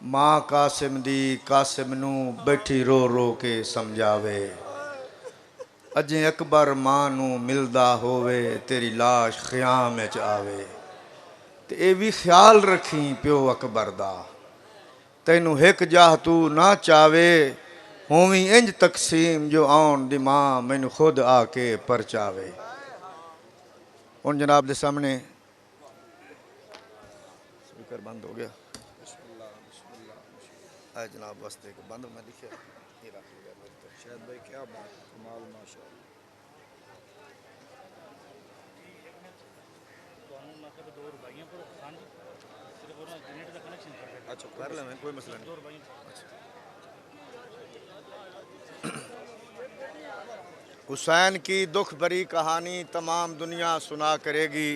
मां कासिम दी कासिम नू बैठी रो रो के समझावे। अजें अकबर मां नू मिलदा होवे तेरी लाश ख़याम च आवे। ते ये भी ख्याल रखी प्यो अकबर दा, तैनू हिक जाह तू ना चावे, होवी इंज तकसीम जो आउन दी मां मैनू खुद आके परचावे। हुण जनाब दे सामने स्पीकर बंद हो गया। है जनाब वास्ते बंद मैं लिखा ये रख लिया मेरे तो। शायद भाई क्या बात कमाल माशाअल्लाह। अच्छा कर ले कोई मसला नहीं। हुसैन की दुख भरी कहानी तमाम दुनिया सुना करेगी।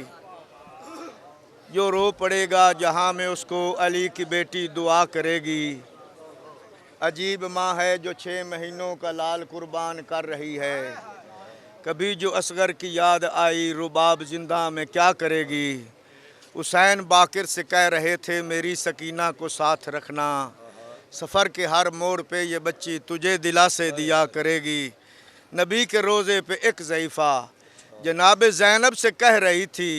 जो रो पड़ेगा जहाँ में उसको अली की बेटी दुआ करेगी। अजीब माँ है जो 6 महीनों का लाल कुर्बान कर रही है। कभी जो असगर की याद आई रुबाब जिंदा में क्या करेगी। हुसैन बाकिर से कह रहे थे मेरी सकीना को साथ रखना। सफ़र के हर मोड़ पे ये बच्ची तुझे दिलासे दिया करेगी। नबी के रोज़े पे एक ज़ईफ़ा जनाब ज़ैनब से कह रही थी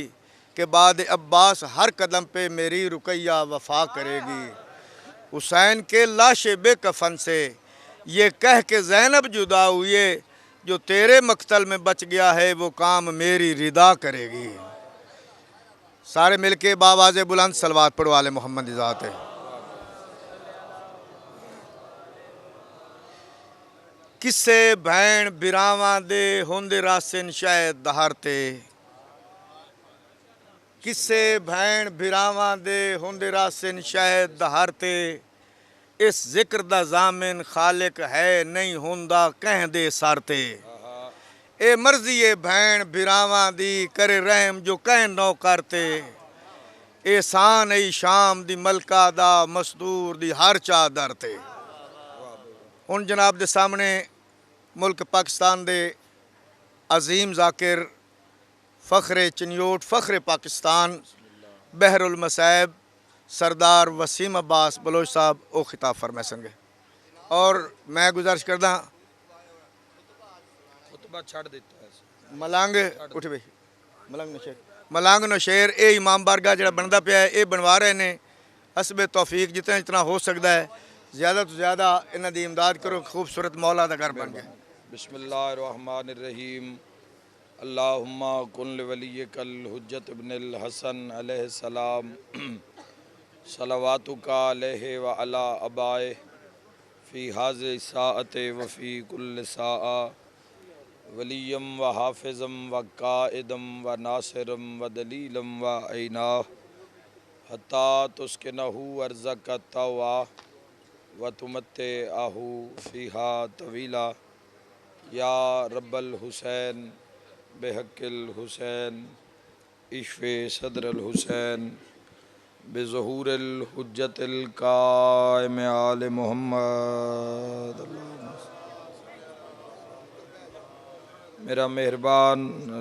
कि बाद अब्बास हर कदम पे मेरी रुकैया वफ़ा करेगी। हुसैन के लाशे बेकफन से ये कह के ज़ैनब जुदा हुए, जो तेरे मक्तल में बच गया है वो काम मेरी रिदा करेगी। सारे मिलके बावाज़े बुलंद सलवात पढ़ो आले मोहम्मद दी ज़ात है। किसे भैन बिरावां दे हुंदे रासिन शायद दहारते। किसे भैन बिरावां दे हुंदे रासिन शायद दहारते। इस जिक्र दा जामिन खालिक है नहीं हुंदा कह दे सारते। ए मर्जी ए भैन बिरावां दी करे रहम जो कह नौ करते। एहसान ई शाम दी मलका दा मसदूर दी हर चादर ते। हुण जनाब दे सामने मुल्क पाकिस्तान दे अजीम जाकिर फ़ख्रे चिन्योट फ़ख्रे पाकिस्तान बहरुल मसैब सरदार वसीम अब्बास बलोच साहब ओ खिताब फरमाए संगे। और मैं गुजारिश करदा छड़ देता है मलंग उठ भाई मलंग नशेर ये इमाम बारगाह जो बनता पाया ये बनवा रहे हैं। हसबे तौफीक जितना जितना हो सकता है ज़्यादा तो ज़्यादा इन्हों की इमदाद करो। खूबसूरत मौला का घर बन गया। बिस्मिल्लाहिर्रहमानिर्रहीम। अल्लाहुम्मा कुन लिवलिय्यकल हुज्जत इब्नुल हसन अलैहिस्सलाम सलवातुका अलैहि व अला अबाए फ़ी हाज़िहि साअति व फ़ी कुल्लि साअ वलियम व हाफिज़म व काइदम व नासिरम व दलीलम व ऐना हत्ता तुस्किनहु अर्ज़क तवा व तुमत्ते आहू फ़ीहा तवीला या रब्बल हुसैन बेहक़िल हुसैन इश्फ़े सदरल हुसैन बेज़हूरिल हुज्जतिल काइम आले मोहम्मद। मेरा मेहरबान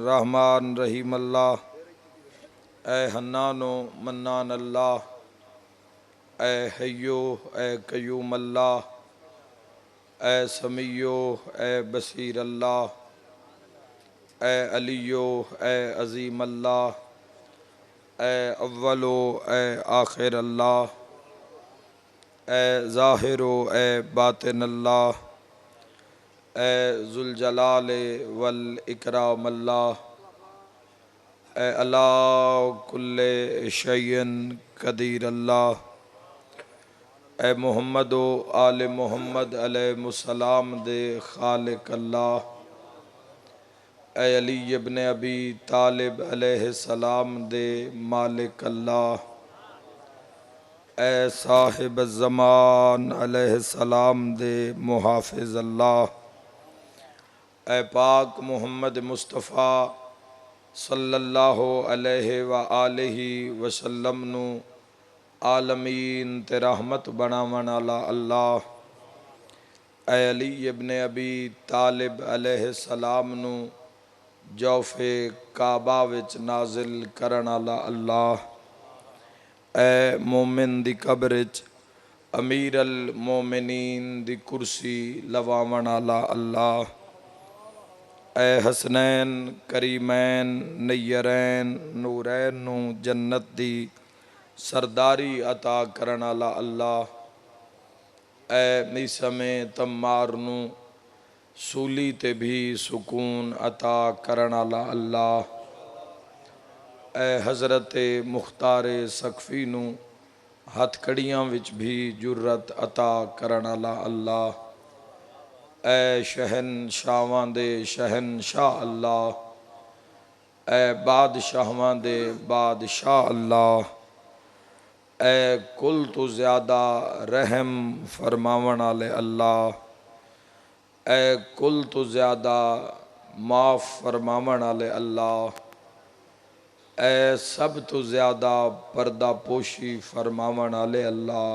रहमान रहीम अल्लाह, ए हन्नानो मन्नान अल्लाह, ए हय्यो ए कयूम अल्लाह, ए समियो ए बसीर अल्लाह, ए अलियो ए अज़ीम अल्लाह, ए अव्वलो ए आखिर अल्लाह, ए ज़ाहिरो ए बातिन अल्लाह, ए ज़ुल जलाल वल इकराम अल्लाह, ए अला कुल्ले शैइन कदीर अल्लाह, ए मोहम्मद व आले मोहम्मद अलैहिस्सलाम दे खालिक अल्लाह, ए अली इब्न अबी तालिब अलैहिस्सलाम दे मालिक अल्लाह, ए साहिब ज़मान अलैहिस्सलाम दे मुहाफ़िज़ अल्लाह, ए पाक मोहम्मद मुस्तफ़ा सल्लल्लाहु अलैहि व आलिहि वसल्लम नू आलमीन ते रहमत बनावन वाला अल्लाह, ए अली इब्न अबी तालिब अलैहिस्सलाम नू जौफ़े काबा विच नाजिल करन वाला अल्लाह, ए मोमिन दी कब्र च अमीर अल मोमिनीन दी कुर्सी लवावन आला अल्लाह। ए हसनैन करीमैन नैयरैन नूरैन नू जन्नत दी सरदारी अता करन आला अल्लाह। ए मीसमे तम्मार नू सूली ते भी सुकून अता करन आला अल्लाह। ए हज़रत मुख्तार सकफ़ी नू हथकड़ियां विच भी जुर्रत अता करन आला अल्लाह। ए शहनशाहां दे शहनशाह अल्लाह। ए बादशाहां दे बादशाह अल्लाह। ए कुल तो ज़्यादा रहम फरमावन आले अल्लाह। ए कुल तो ज़्यादा माफ़ फरमावन आले अल्लाह। ए सब तो ज़्यादा पर्दा पोशी फरमावन आले अल्लाह।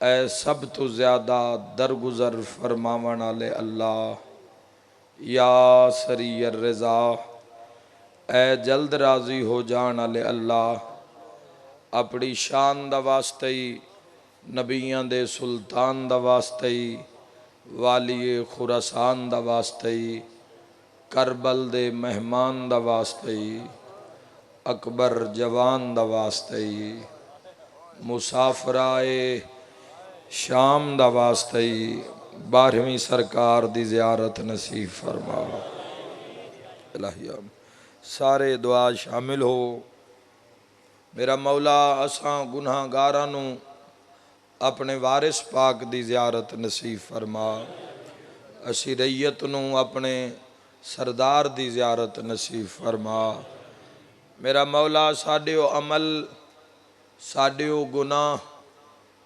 ए सब तो ज़्यादा दरगुजर फरमावन आले अल्लाह। या सरीयर रज़ा ए जल्द राज़ी हो जान आले अल्लाह। अपनी शान दा वास्ते ही नबियां दे सुल्तान दा वास्ते ही वालिए खुरासान दा वास्ते ही करबल दे मेहमान दा वास्ते ही अकबर जवान दा वास्ते ही मुसाफराए शाम दा वास्ते ही 12वीं सरकार दी ज़ियारत नसीब फरमा। इलाहिया सारे दुआ शामिल हो। मेरा मौला असां गुनाहगारां नू अपने वारिस पाक दी ज़ियारत नसीब फरमा। असी रैयत नू अपने सरदार दी ज़ियारत नसीब फरमा। मेरा मौला साडे ओ अमल साडे ओ गुनाह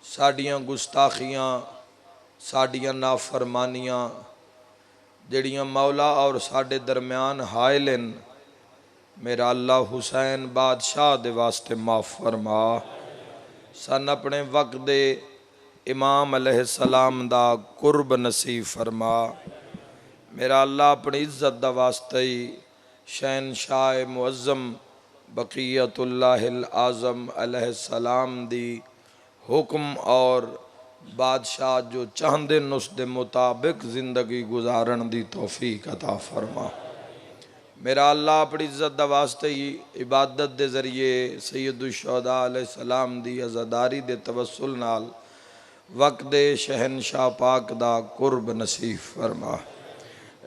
साडियां गुस्ताखियां साडियां नाफरमानियां जड़ियां मौला और साडे दरम्यान हायल हैं, मेरा अल्लाह हुसैन बादशाह दे वास्ते माफ़ फरमा। सन अपने वक्त दे इमाम अलैहिस्सलाम दा कुर्ब नसीब फरमा। मेरा अल्लाह अपनी इज्जत दा वास्ते ही शहनशाह मुअज़्ज़म बक़ियतुल्लाहिल आज़म अलैहिस्सलाम दी हुक्म और बादशाह जो चाहते न उस दे मुताबिक ज़िंदगी गुजारन दी तौफीक अता फरमा। मेरा अल्लाह अपनी इज्जत दा वास्ते ही इबादत दे ज़रिए सैयदुश्शुहदा अलैहिस्सलाम दी अज़ादारी दे तवस्सुल नाल वक्त दे शहनशाह पाक दा कुर्ब नसीब फरमा।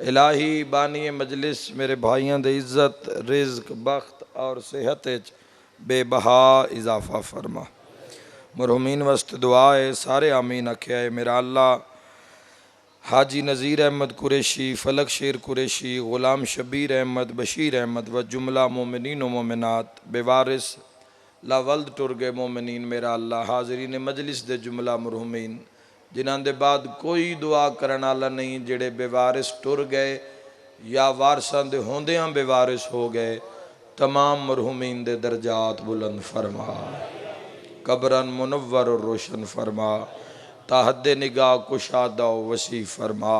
इलाही बानी मजलिस मेरे भाइयों दे इज्जत रिज़्क बख्त और सेहत बेबहा इजाफा फरमा। मरहुमीन वास्ते दुआ है सारे आमीन आख्या है। मेरा अल्लाह हाजी नज़ीर अहमद कुरैशी फलक शेर कुरैशी ग़ुलाम शबीर अहमद बशीर अहमद व जुमला मोमिनीन व मोमिनात बेवारिस लावल्द टुर गए मोमिनीन। मेरा अल्लाह हाज़रीन मजलिस दे जुमला मरहुमीन जिन्हां दे बाद कोई दुआ करन वाला नहीं, जेड़े बेवारिस टुर गए या वारसां दे होंदियां बेवारिस हो गए, तमाम मरहुमीन दे दर्जात बुलंद फरमा, कब्रन मुनव्वर और रोशन फरमा, ताहद निगाह कुशादा वसी फरमा।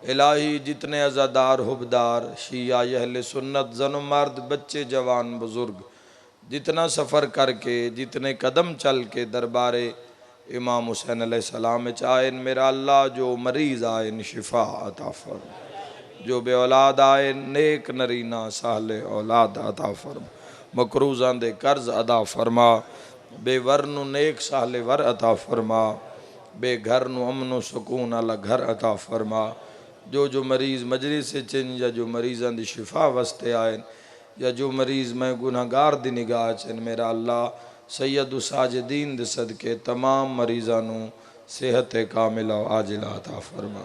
इलाही जितने अज़ादार हुबदार शिया अहले सुन्नत जन मर्द बच्चे जवान बुज़ुर्ग जितना सफ़र करके जितने कदम चल के दरबारे इमाम हुसैन अलैहिस्सलाम आए, मेरा अल्लाह जो मरीज़ आए शिफा अता फरमा, जो बे औलाद आए नेक नरीना साले औलाद अता फरमा, मकरूज़ां दे कर्ज अदा फरमा, बेवर नू नेक साले वर अता फरमा, बेघर नू अमन सुकून आला घर अता फरमा। जो मरीज़ मजलिस से चिन या जो मरीज़ां दी शिफा वास्ते आए या जो मरीज़ मैं गुनाहगार दी निगाह चन, मेरा अल्लाह सैयद साजिदीन दे सदके तमाम मरीज़ां नू सेहत कामिला आजिला अता फरमा।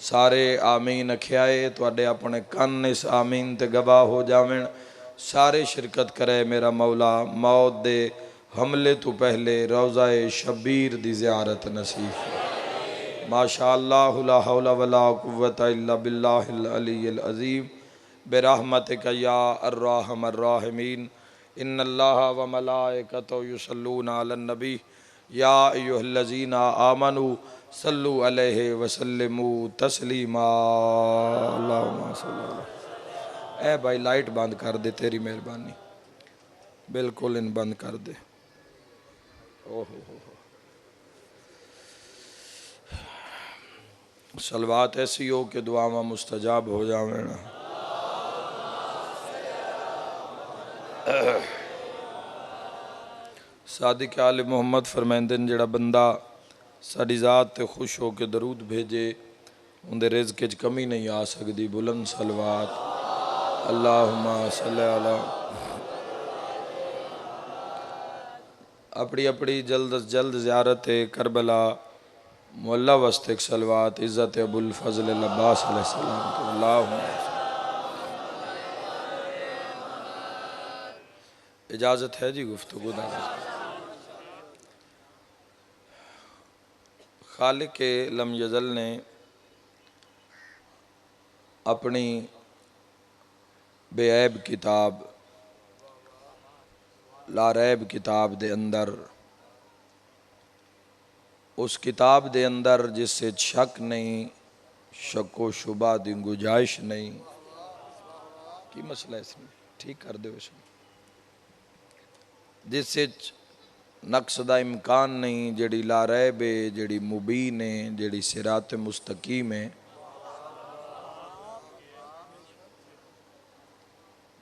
सारे आमीन अख्याए तुहाडे अपने कन इस आमीन ते गवाह हो जावन। सारे शिरकत करे मेरा मौला मौत दे हमले तो पहले रोज़ाए शबीर दी ज़ियारत नसीब। माशा अल्लाह ला हौला वला कुव्वता इल्ला बिल्लाहिल अलीयिल अज़ीम बिरहमतिका या अर्रहमर राहिमीन। इन्नल्लाह व मलाइकतहु युसल्लूना अलन नबी या अय्युहल्लज़ीना आमनू सल्लु अलैहि व सल्लिमू तस्लीमा। अल्लाहुम्मा सल्लि अला। ए भाई लाइट बंद कर दे, तेरी मेहरबानी, बिल्कुल इन बंद कर दे। ओहो सलवात ऐसी हो कि दुआवां मुस्तजाब हो जावें। सादिक आले मुहम्मद फरमाइंदे ने जिहड़ा बंदा साडी ज़ात ते खुश हो के दरूद भेजे उनके रिज़्क च कमी नहीं आ सकती। बुलंद सलवात अल्लाहुम्मा सल्ली अला। अपनी अपनी जल्द अज जल्द ज़ियारत करबला मुअल्ला वास्ते एक सलवात इज़्ज़त अबुल फज़ल अब्बास अलैहिस्सलाम को। अल्लाहुम्मा इजाज़त है जी गुफ्तगू दा। खालिक लम यज़ल ने अपनी बेऐब किताब लारैब किताब दे अंदर, उस किताब दे अंदर जिससे शक नहीं, शको शुबा दी गुंजाइश नहीं। की मसला है इसमें? ठीक कर दो इसमें। जिससे नक्स दा इम्कान नहीं, जड़ी लारैब है, जड़ी मुबीन है, जड़ी सिरात मुस्तकीम है,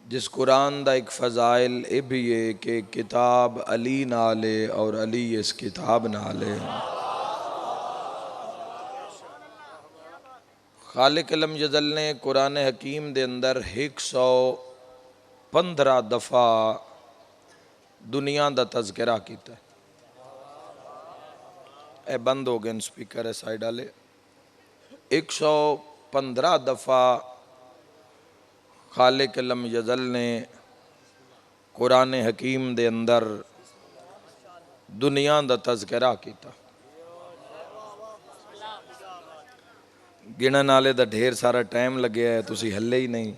जिस कुरान दा एक फ़ज़ाइल ये भी है कि किताब अली नाल है और अली इस किताब नाल है। खालिक लम यज़ल ने कुरान हकीम दे अंदर 115 दफ़ा दुनिया दा तज़किरा किया। ए बंद हो गए स्पीकर है साइड वाले। 115 दफ़ा खालिक लम यज़ल ने कुरान हकीम दे अंदर दुनिया दा तज़किरा किया। गिणन वाले दा ढेर सारा टाइम लगे है, तुसी हले ही नहीं।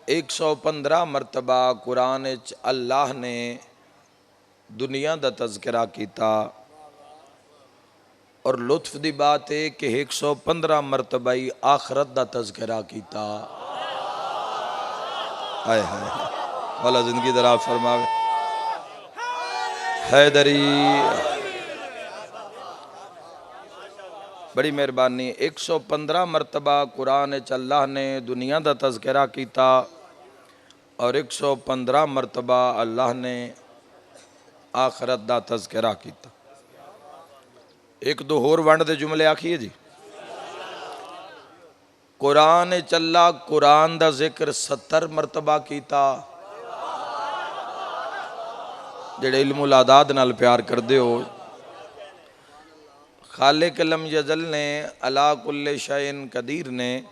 115 मरतबा कुरान च अल्लाह ने दुनिया दा तज़किरा किया। और लुत्फ दी बात है कि 115 मरतबा ही आखरत दा तज़किरा किया। हाय हाय वाला जिंदगी दराज फरमावे। हैदरी बड़ी मेहरबानी। 115 मरतबा कुरान च अल्लाह ने दुनिया दा तज़किरा किया और 115 मरतबा अल्लाह ने आखरत दा तज़किरा किया। एक दो होर वंड दे जुमले आखिए जी। कुरान च अल्लाह कुरान दा जिक्र 70 मरतबा किया। जेड़े इल्मुल आदाद नाल प्यार करदे हो, खालिक लम यज़ल ने अला कुल्ले शैइन कदीर ने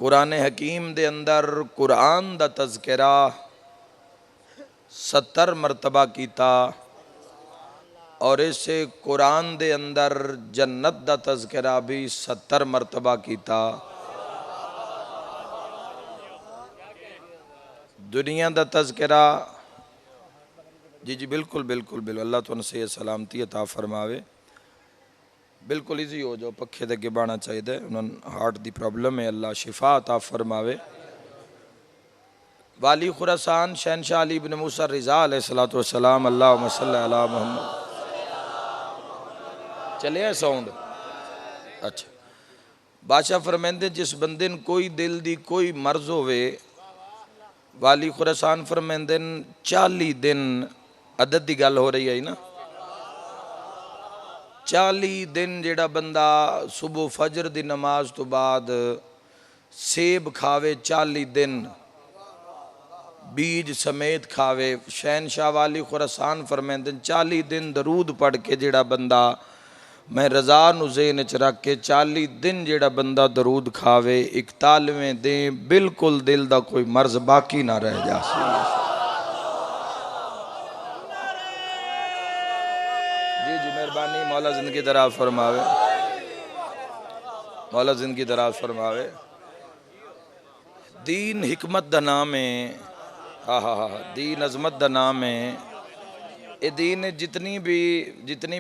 कुरान हकीम दे अंदर कुरान दा तज़किरा 70 मरतबा किया और इसे कुरान दे अंदर जन्नत दा तज़किरा भी 70 मरतबा किया। दुनिया दा तज़किरा जी जी बिल्कुल बिल्कुल बिल्कुल। अल्लाह तुहानू सेहत सलामती अता फरमावे। बिल्कुल ईजी हो जाओ, पखे दे अगे बहना चाहिए। उन्होंने हार्ट की प्रॉब्लम है, अल्लाह शिफा अता फरमावे। वाली खुरासान शहनशाह अली इब्न मूसा रिज़ा अलैहिस्सलातु वस्सलाम अल्लाहुम्मा सल्ली अला मुहम्मद। चले है साउंड? अच्छा। बादशाह फरमाइंदे जिस बंदे ने कोई दिल दी कोई मर्ज होवे, वाली खुरासान फरमाइंदे 40 दिन, अदद की गल हो रही है ना, 40 दिन जेड़ा बंदा सुबह फजर दी नमाज तो बाद सेब खावे, 40 दिन बीज समेत खावे। शहनशाह वाली खुरासान फरमाइंदे 40 दिन दरूद पढ़ के जेड़ा बंदा, मैं रज़ा नू ज़हन च रख के 40 दिन जेड़ा बंदा दरूद खावे, 41वें दिन बिल्कुल दिल दा कोई मर्ज बाकी ना रह जासी। जी जी मेहरबानी। मौला जिंदगी दराज फरमावे, मौला जिंदगी दराज फरमावे। दीन हिकमत दा नाम है। हाँ हाँ हाँ, दीन अजमत दा नाम है। ये दीन जितनी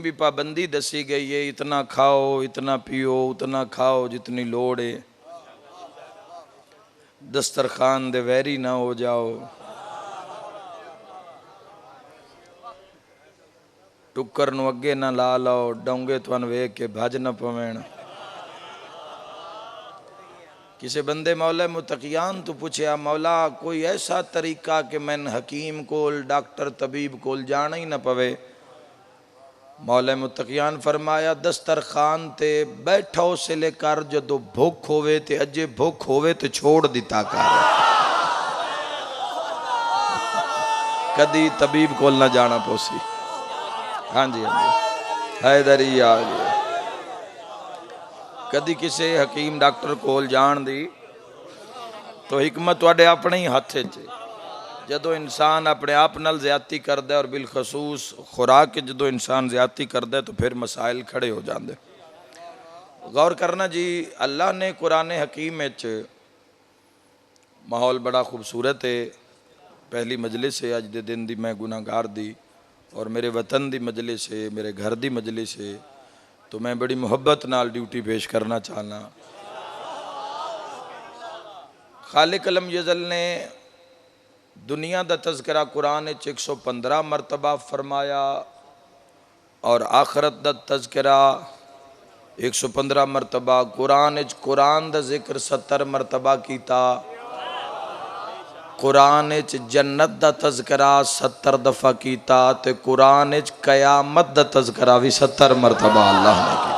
भी पाबंदी दसी गई है, इतना खाओ, इतना पियो, उतना खाओ जितनी लोड़ है, दस्तरखान दे वैरी ना हो जाओ, टुक्कर नूं अगे ना ला लो, डोंगे तुहानू वेख के भज न पवैण। किसी बंदे मौला मुतकियान तो पूछया, मौला कोई ऐसा तरीका कि मैं हकीम कोल डॉक्टर तबीब कोल जाना ही न पवे। मौला मुतकियान फरमाया, दस्तरखान ते बैठा उसे लेकर जदों भुख होवे ते अजे भुख होवे ते छोड़ दिता कर, कदी तबीब कोल ना जाना पोसी। हाँ जी हाँ जी, हैदरी आ गया। कदी किसी हकीम डॉक्टर कोल जान दी तो हिकमत तुहाडे अपने ही हथ च। जदों इंसान अपने आप नाल ज्यादती करदा है और बिलखसूस खुराक जदों इंसान ज्यादती करदा है तो फिर मसाइल खड़े हो जाते। गौर करना जी, अल्लाह ने कुरान हकीम च माहौल बड़ा खूबसूरत है। पहली मजलिस है अज दे दिन दी, मैं गुनाहगार दी और मेरे वतन दी मजलिस है, मेरे घर दी मजलिस है, तो मैं बड़ी मुहब्बत नाल ड्यूटी पेश करना चाहना। खालिक अलम यजल ने दुनिया का तज़किरा कुरान 115 मरतबा फरमाया और आखरत का तज़किरा 115 मरतबा। कुरान का जिक्र 70 मरतबा किया। कुरान जन्नत का तज़किरा 70 दफ़ा किया तो कुरान कयामत का तज़किरा भी 70 मरतबा अल्लाह ने किया।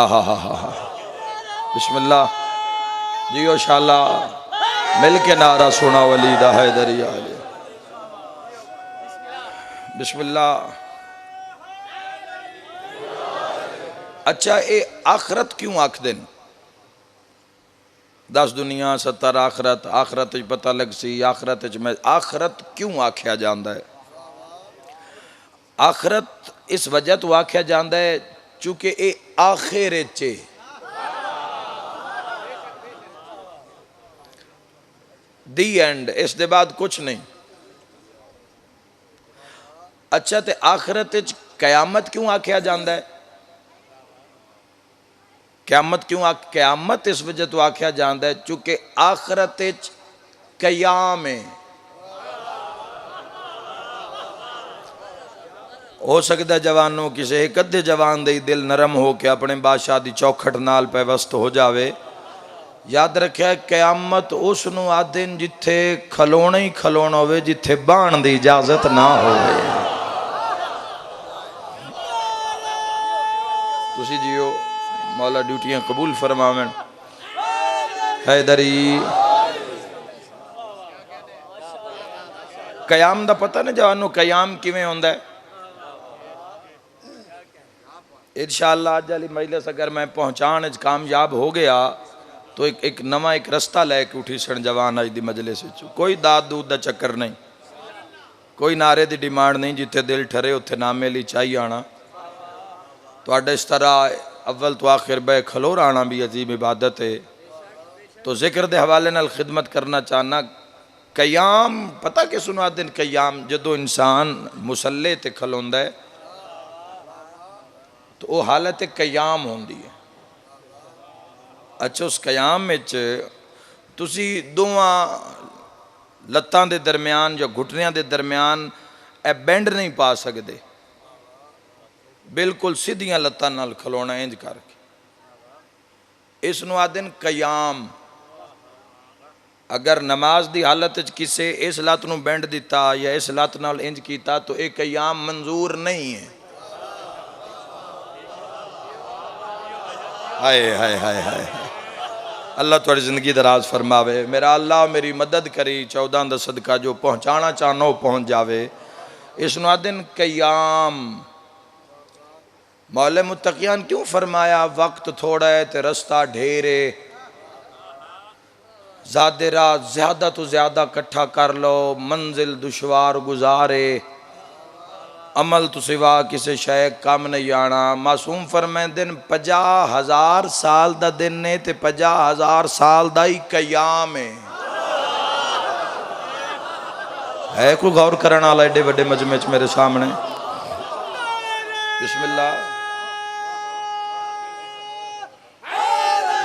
आहा हा हा हा, बिस्मिल्लाह जियो शाला मिल के नारा सुना वली दा हैदरी आ गया। बिस्मिल्लाह। अच्छा, ये आखरत क्यों आख देन? 10 दुनिया 70 आखरत, आखरत पता लग सी आखरत में आखरत क्यों आख्या जाता है? आखरत इस वजह तो आख्या जाता है चूंकि ये आखिर च दी एंड, इस दे बाद कुछ नहीं। अच्छा, तो आखरत कयामत क्यों आख्या जाता है? क्यामत क्यों क्यामत इस वजह तो आख्या जाता है चूंकि आखरत कयाम है। हो सकता है जवानों किसी एक अद्धे जवान दे दिल नरम हो के अपने बादशाह की चौखट नाल पैवस्त हो जावे। याद रखिया, कयामत उस नूं आदे जिथे खलोना ही खलोना हो, जिथे बहन की इजाजत ना हो। तुसी जियो, मौला ड्यूटियां कबूल फरमावन। हैदरी कयाम दा पता ना जवानों, कयाम किवें होंदा है? इंशाअल्लाह अज वाली मजलिस अगर मैं पहुँचाने कामयाब हो गया तो एक नवा एक रस्ता लैके उठी सन जवान अज की मजलिस। कोई दाद दूध का चक्कर नहीं, कोई नारे की डिमांड नहीं, जिथे दिल ठरे उत्थे नामे ली चाहिए आना। तो इस तरह अव्वल तो आखिर बह खलोर आना भी अजीब इबादत है। तो जिक्र के हवाले नाल खिदमत करना चाहना। कयाम पता कि सुना दिन कयाम जदों इंसान मुसल्ले ते खलोंदा है तो वह हालत कयाम होंदी है। अच्छा, उस कयाम में तुसी दोवां लत्तां दे दरम्यान या घुटनियां दे दरम्यान ए बेंड नहीं पा सकते, बिल्कुल सीधियां लत्तां नाल खलोना इंज करके। इस नूं आखदे न कयाम। अगर नमाज की हालत किसे इस लत्त नूं बेंड दिता या इस लत्त नाल इंज किया तो यह कयाम मंजूर नहीं है। हाय हाय हाय हाय, अल्लाह थोड़ी जिंदगी दराज फरमावे। मेरा अल्लाह मेरी मदद करी 14 दा सदका, जो पहुँचाना चाहना वो पहुँच जावे। इस दिन कयाम। मौले मुत्तकियान क्यों फरमाया वक्त थोड़ा है तो रस्ता ढेर है, ज़ादिरा ज़्यादा तो ज़्यादा कट्ठा कर लो, मंजिल दुशवार गुजारे, अमल तो सिवा किसी शय कम नहीं आना। मासूम फरमाते दिन 50,000 साल का दिन ने तो 50,000 साल का ही कयाम है। कोई गौर करने वाला एडे बड़े मजमे च मेरे सामने? बिस्मिल्लाह।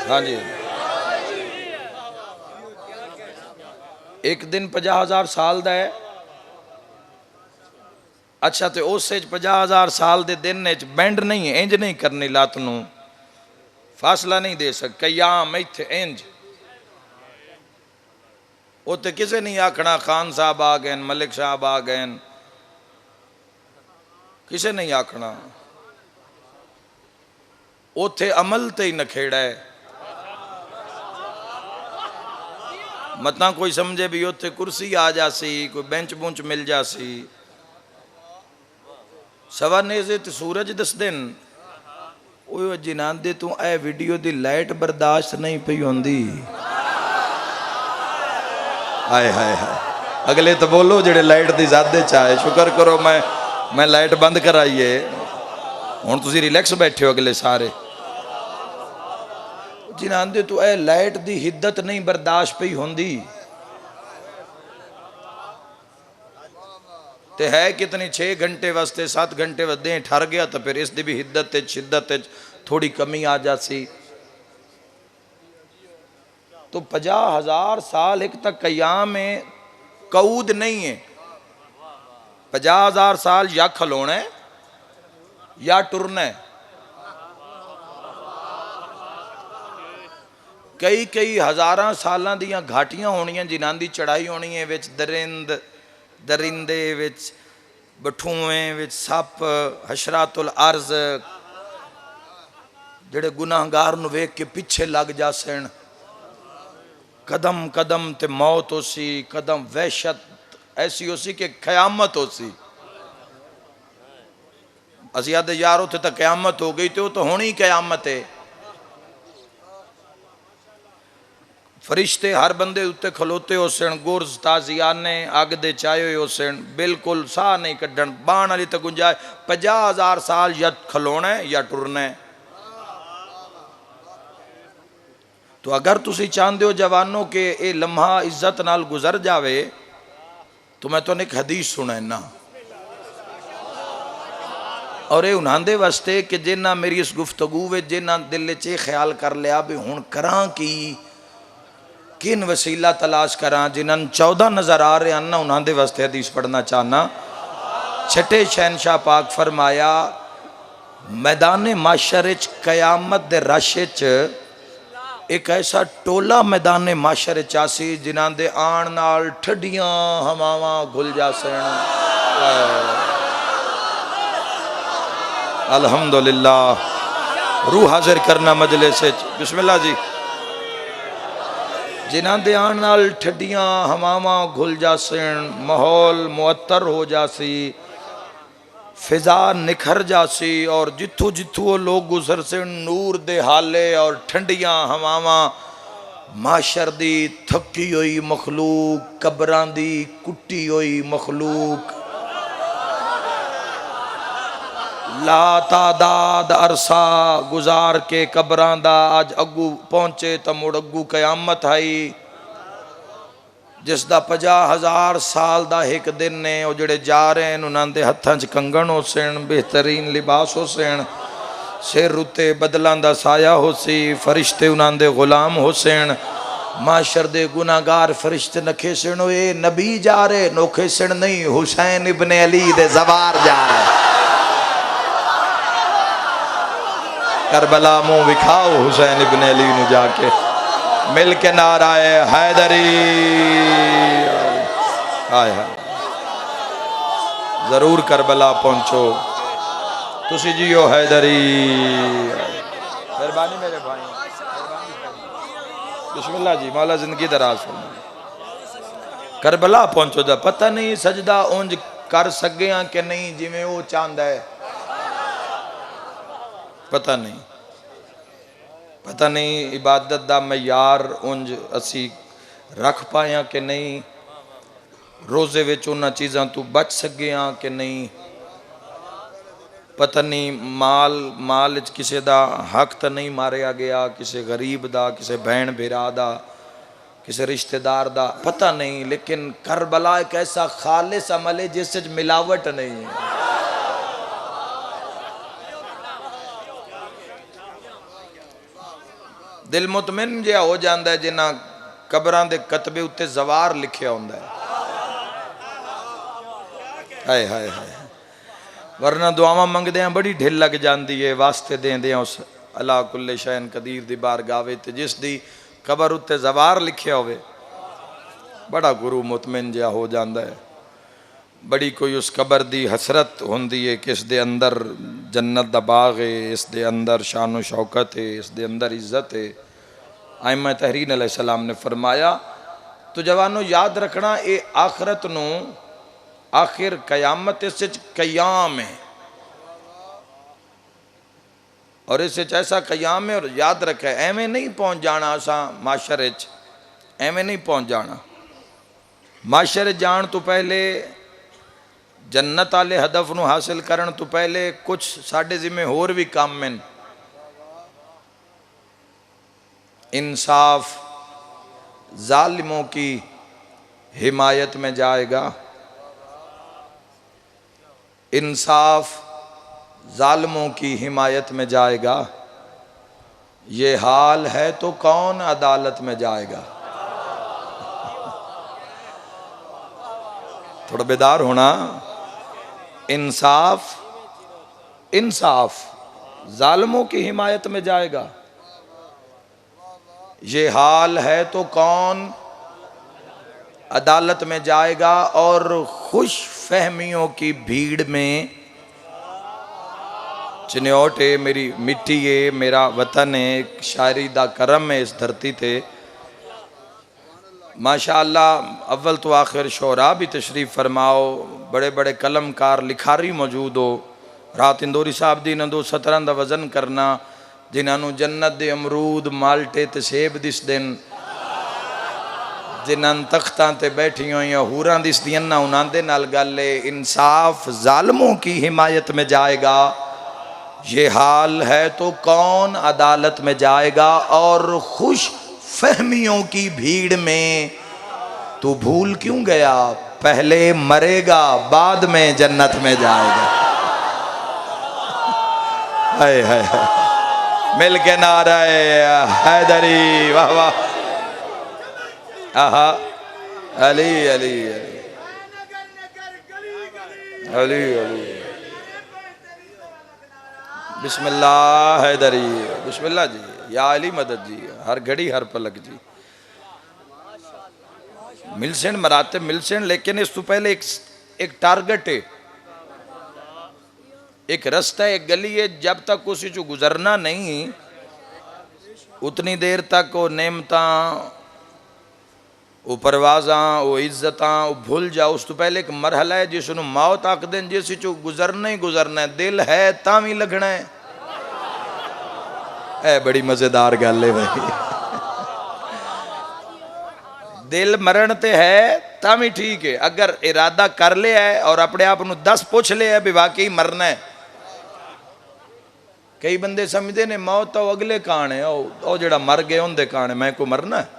हाँ जी, एक दिन 50,000 साल का है। अच्छा तो उस 50,000 साल के दिन बैंड नहीं इंज नहीं करनी लत नूं फासला नहीं दे सक कयाम इत्थे इंज उत्ते किसे नहीं आखना खान साहब आ गए मलिक साहब आ गए किसे नहीं आखना उथे अमल ते ही नखेड़ा है मतना कोई समझे भी उथे कुर्सी आ जासी कोई बेंच बुंच मिल जासी सवा नेज़े ते सूरज दस दिन जिनांदे तू ए वीडियो दी लाइट बर्दाश्त नहीं पई होंदी हाय हाय हाय अगले तो बोलो जेड़े लाइट दी ज़्यादा चाहे शुक्र करो मैं लाइट बंद कराइए हुण तुसी रिलैक्स बैठे हो अगले सारे जिनांदे तू ए लाइट दी हिद्दत नहीं बर्दाश्त पई होंदी ते है कितनी 6 घंटे वास्ते 7 घंटे वास्ते ठर गया तो फिर इस दी भी हिद्दत शिद्दत थोड़ी कमी आ जासी तो 50,000 साल एक तक कयाम में कऊद नहीं है 50,000 साल या खलोना है या टुरना है कई हज़ारां सालां दियां घाटियां होनियां जिन्हां दी चढ़ाई होनी है विच दरिंदे विच बठूएं विच सप हशरातुल अर्ज जेड़े गुनाहगार नूं वेख के पिछे लग जासन कदम कदम ते मौत हो सी कदम वहशत ऐसी हो सी कि क़यामत हो सी असी आदे यार उत्थे तो क़यामत हो गई तो होनी क़यामत है फरिश्ते हर बंदे उत्ते खलोते हो सन गुरज ताजियाने अग दे चाहे हो सन बिल्कुल साह नहीं कढ़न बाण वाली तो गुंजाए 50,000 साल या खलोना है या टुरना है तो अगर तुसी चाहते हो जवानों के ये लम्हा इज्जत नाल गुजर जावे तो मैं तो एक हदीस सुनाना और ये उन्हांदे वास्ते कि जिन्ना मेरी इस गुफ्तगू में जिन्ना दिल च ख्याल कर लिया भी हुण करा की किन वसीला तलाश करा जिन्होंने 14 नज़र आ रहे हैं ना उन्होंने वास्ते हदीस पढ़ना चाहना छठे शहनशाह पाक फरमाया मैदान माशर कयामत दे रश एक ऐसा टोला मैदान माशर आसी जिन्हों दे आन नाल ठड्डियां हवावां घुल जासन अल्हम्दुलिल्लाह रूह हाजिर करना मजलिस बिस्मिल्लाह जी जिन्हां दे आन नाल ठड्डियां हवावां घुल जासन माहौल मुअत्तर हो जासी फिजा निखर जासी और जिथों जिथों वो लोग गुजर से नूर दे हाले और ठंडियां हवावां माशर दी थकी हुई मखलूक कब्रां दी कुटी हुई मखलूक ला तादाद अरसा गुजार के कब्रां दा अज अगू पहुंचे तो मुड़ अगू कयामत आई जिसका 50,000 साल का एक दिन ने वो जोड़े जा रहे हैं उन्होंने हथों च कंगन हो सन बेहतरीन लिबास हो सन सिर उत्ते बदलों का साया हो सी फरिश्ते उन्होंने गुलाम हो सन माशर दे गुनाहगार फरिश्ते नखे सन ये नबी जा रहे नोखे सन नहीं हुसैन इब्ने अली दे जवार जा रहे करबला मुंह विखाओ हुसैन इब्ने अली नु जाके मिल के नाराए हैदरी हाय हाय जरूर करबला पहुंचो तुसी जियो हैदरी मेहरबानी मेरे भाई बिस्मिल्लाह जी मौला जिंदगी दराज फरमाए करबला पहुंचो दा पता नहीं सजदा उंज कर सके कि नहीं जिवें वो चाहता है पता नहीं इबादत दा मयार उंज असी रख पाया कि नहीं रोज़े विच उन्हां चीज़ां तो बच सके कि नहीं पता नहीं माल किसी दा हक तो नहीं मारिया गया किसी गरीब दा किसी भैन भरा दा किसी रिश्तेदार दा पता नहीं लेकिन करबला एक ऐसा खालिस अमल है जिस विच मिलावट नहीं है दिल मुतमिन जिहा हो जाता है जिन्हां कब्रां दे कतबे उत्ते जवार लिखिया होंदा है हाय हाय हाय वरना दुआवां मंगदे हैं बड़ी ढिल लग जाती है, वास्ते देंदे उस अला कुल्ले शैन कदीर दी बारगाह विच जिस दी कबर उत्ते जवार लिखिया होवे, बड़ा गुरु मुतमिन जिहा हो जाता है। बड़ी कोई उस कबर दी हसरत होंदी है कि इस दे अंदर जन्नत दा बाग है, इस दे अंदर शान शौकत है, इस दे अंदर इज्जत है। आइमा तहरीन अलैहिस्सलाम ने फरमाया तो जवानों याद रखना, ये आखरत नू आखिर कयामत इस कयाम है और इस ऐसा कयाम है। और याद रखे एवें नहीं पहुँच जाना असा माशरे च, एवें नहीं पहुँच जाना। माशरे जान तो पहले जन्नत आले हदफ नू हासिल करन तो पहले कुछ साडे जिम्मे होर भी काम हैं। इंसाफ जालिमों की हिमायत में जाएगा, इंसाफ जालिमों की हिमायत में जाएगा। ये हाल है तो कौन अदालत में जाएगा। थोड़ा बेदार होना। इंसाफ इंसाफ जालिमों की हिमायत में जाएगा। ये हाल है तो कौन अदालत में जाएगा। और खुश फहमियों की भीड़ में चिन्योट है, मेरी मिट्टी है, मेरा वतन है, एक शायरी दा करम है इस धरती ते। माशाअल्लाह अव्वल तो आखिर शोरा भी तशरीफ़ फरमाओ, बड़े बड़े कलमकार लिखारी मौजूद हो। रात इंदौरी साहब दी इन्हों 17 का वजन करना, जिन्होंने जन्नत दे अमरूद माल्टे ते सेब दिस दिन, जिन्होंने तख्तां ते बैठी हुई हूरां दिस दिन ना, उन्होंने नाल गल है। इंसाफ जालिमों की हिमायत में जाएगा। ये हाल है तो कौन अदालत में जाएगा। और खुश फहमियों की भीड़ में तू भूल क्यों गया, पहले मरेगा बाद में जन्नत में जाएगा। हाय हाय मिल के नाराए हैदरी, वाह वाह, आहा, अली अली अली अली अली, बिस्मिल्लाह हैदरी, बिस्मिल्लाह जी, या अली मदद जी, हर घड़ी हर पलक जी। मिलसेन मराते मिलसेन, लेकिन इस तो पहले एक टारगेट है, एक रास्ता है, एक गली है। जब तक उसी चो गुजरना नहीं उतनी देर तक वो नेमता, वो परवाजा, वो इज्जत भूल जाओ। उस तो पहले एक मरहला है जिसनों मौत आख दें, जिस चो गुजरना ही गुजरना है। दिल है तां भी लगना है। ए बड़ी मजेदार गल है भाई। दिल मरण ते है तां भी ठीक है, अगर इरादा कर लिया है और अपने आप को 10 पूछ लिया भी वाकई मरना है। कई बंदे समझते ने मौत तो अगले कान है, वो जड़ा मर गए उनके कान है, मैं को मरना है।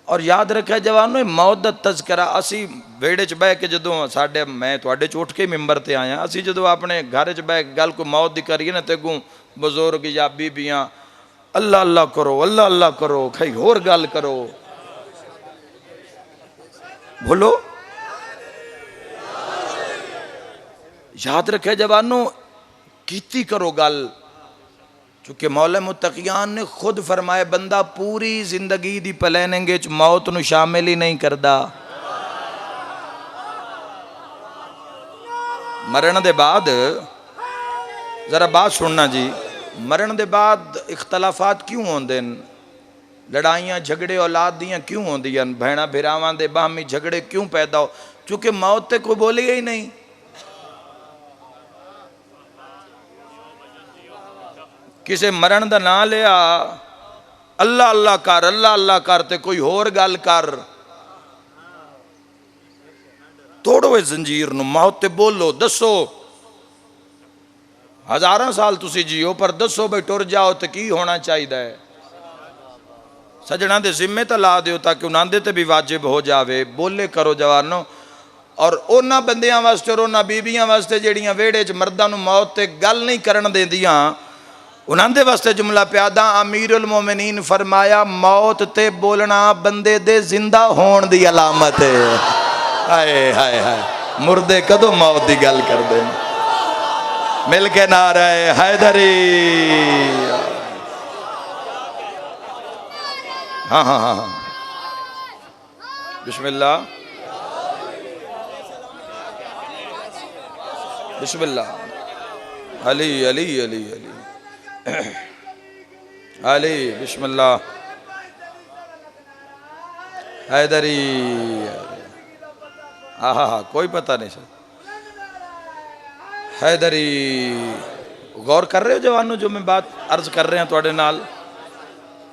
और याद रखे जवानों, मौत का तज़किरा असी वेड़े च बह के जदों साडे, मैं तुहाडे च उठ के मिंबर ते आया, असी जदों अपने घर च बह गल को मौत की करिए ना, ते अगों बजुर्ग या बीबियां अल्लाह अल्लाह करो, अल्लाह अल्लाह करो, खई होर गल करो, बोलो। याद रखे जवानों, कीती करो गल, क्योंकि मौला मुत्तकियान ने खुद फरमाया बंदा पूरी जिंदगी दी प्लानिंग च मौत नू शामिल ही नहीं करता। मरण दे बाद जरा बात सुनना जी, मरण दे बाद इख्तलाफात क्यों होंदे न, लड़ाइयां झगड़े औलाद दियां क्यों होंदियां, भैणा भिरावां दे बाहमी झगड़े क्यों पैदा हो, क्योंकि मौत ते कोई बोली ही नहीं। किसे मरण दा ना लिया, अल्लाह अल्लाह कर, अल्लाह अल्लाह कर, ते कोई होर गल कर, तोड़ो इस जंजीर नू, मौत ते बोलो, दसो। 1000 साल तुसी जियो पर दसो भाई टुर जाओ तो की होना चाहिए। सजना दे जिम्मे तो ला दियो ताकि उन्होंने ते भी वाजिब हो जावे। बोले करो जवानों। और उन्होंने बंदियां वास्ते और उन्होंने बीबियां वास्ते जड़ियां वेड़े च मर्दां नू मौत ते गल नहीं करन देंदियां, उन्होंने वास्ते जुमला प्यादा अमीरुल मोमिनीन फरमाया मौत ते बोलना बंदे दे जिंदा होने दी अलामत है। हाय हाय हाय मुर्दे कदों मौत की गल करते हैं। मिल के नारे हैदरी। हाँ हाँ हाँ हाँ, बिस्मिल्लाह बिस्मिल्लाह। अली अली अली अली अली बिस्मिल्लाह। हैदरी। हाँ हाँ हाँ, कोई पता नहीं सर। हैदरी। गौर कर रहे हो जवानों जो मैं बात अर्ज कर रहे हैं थोड़े नाल?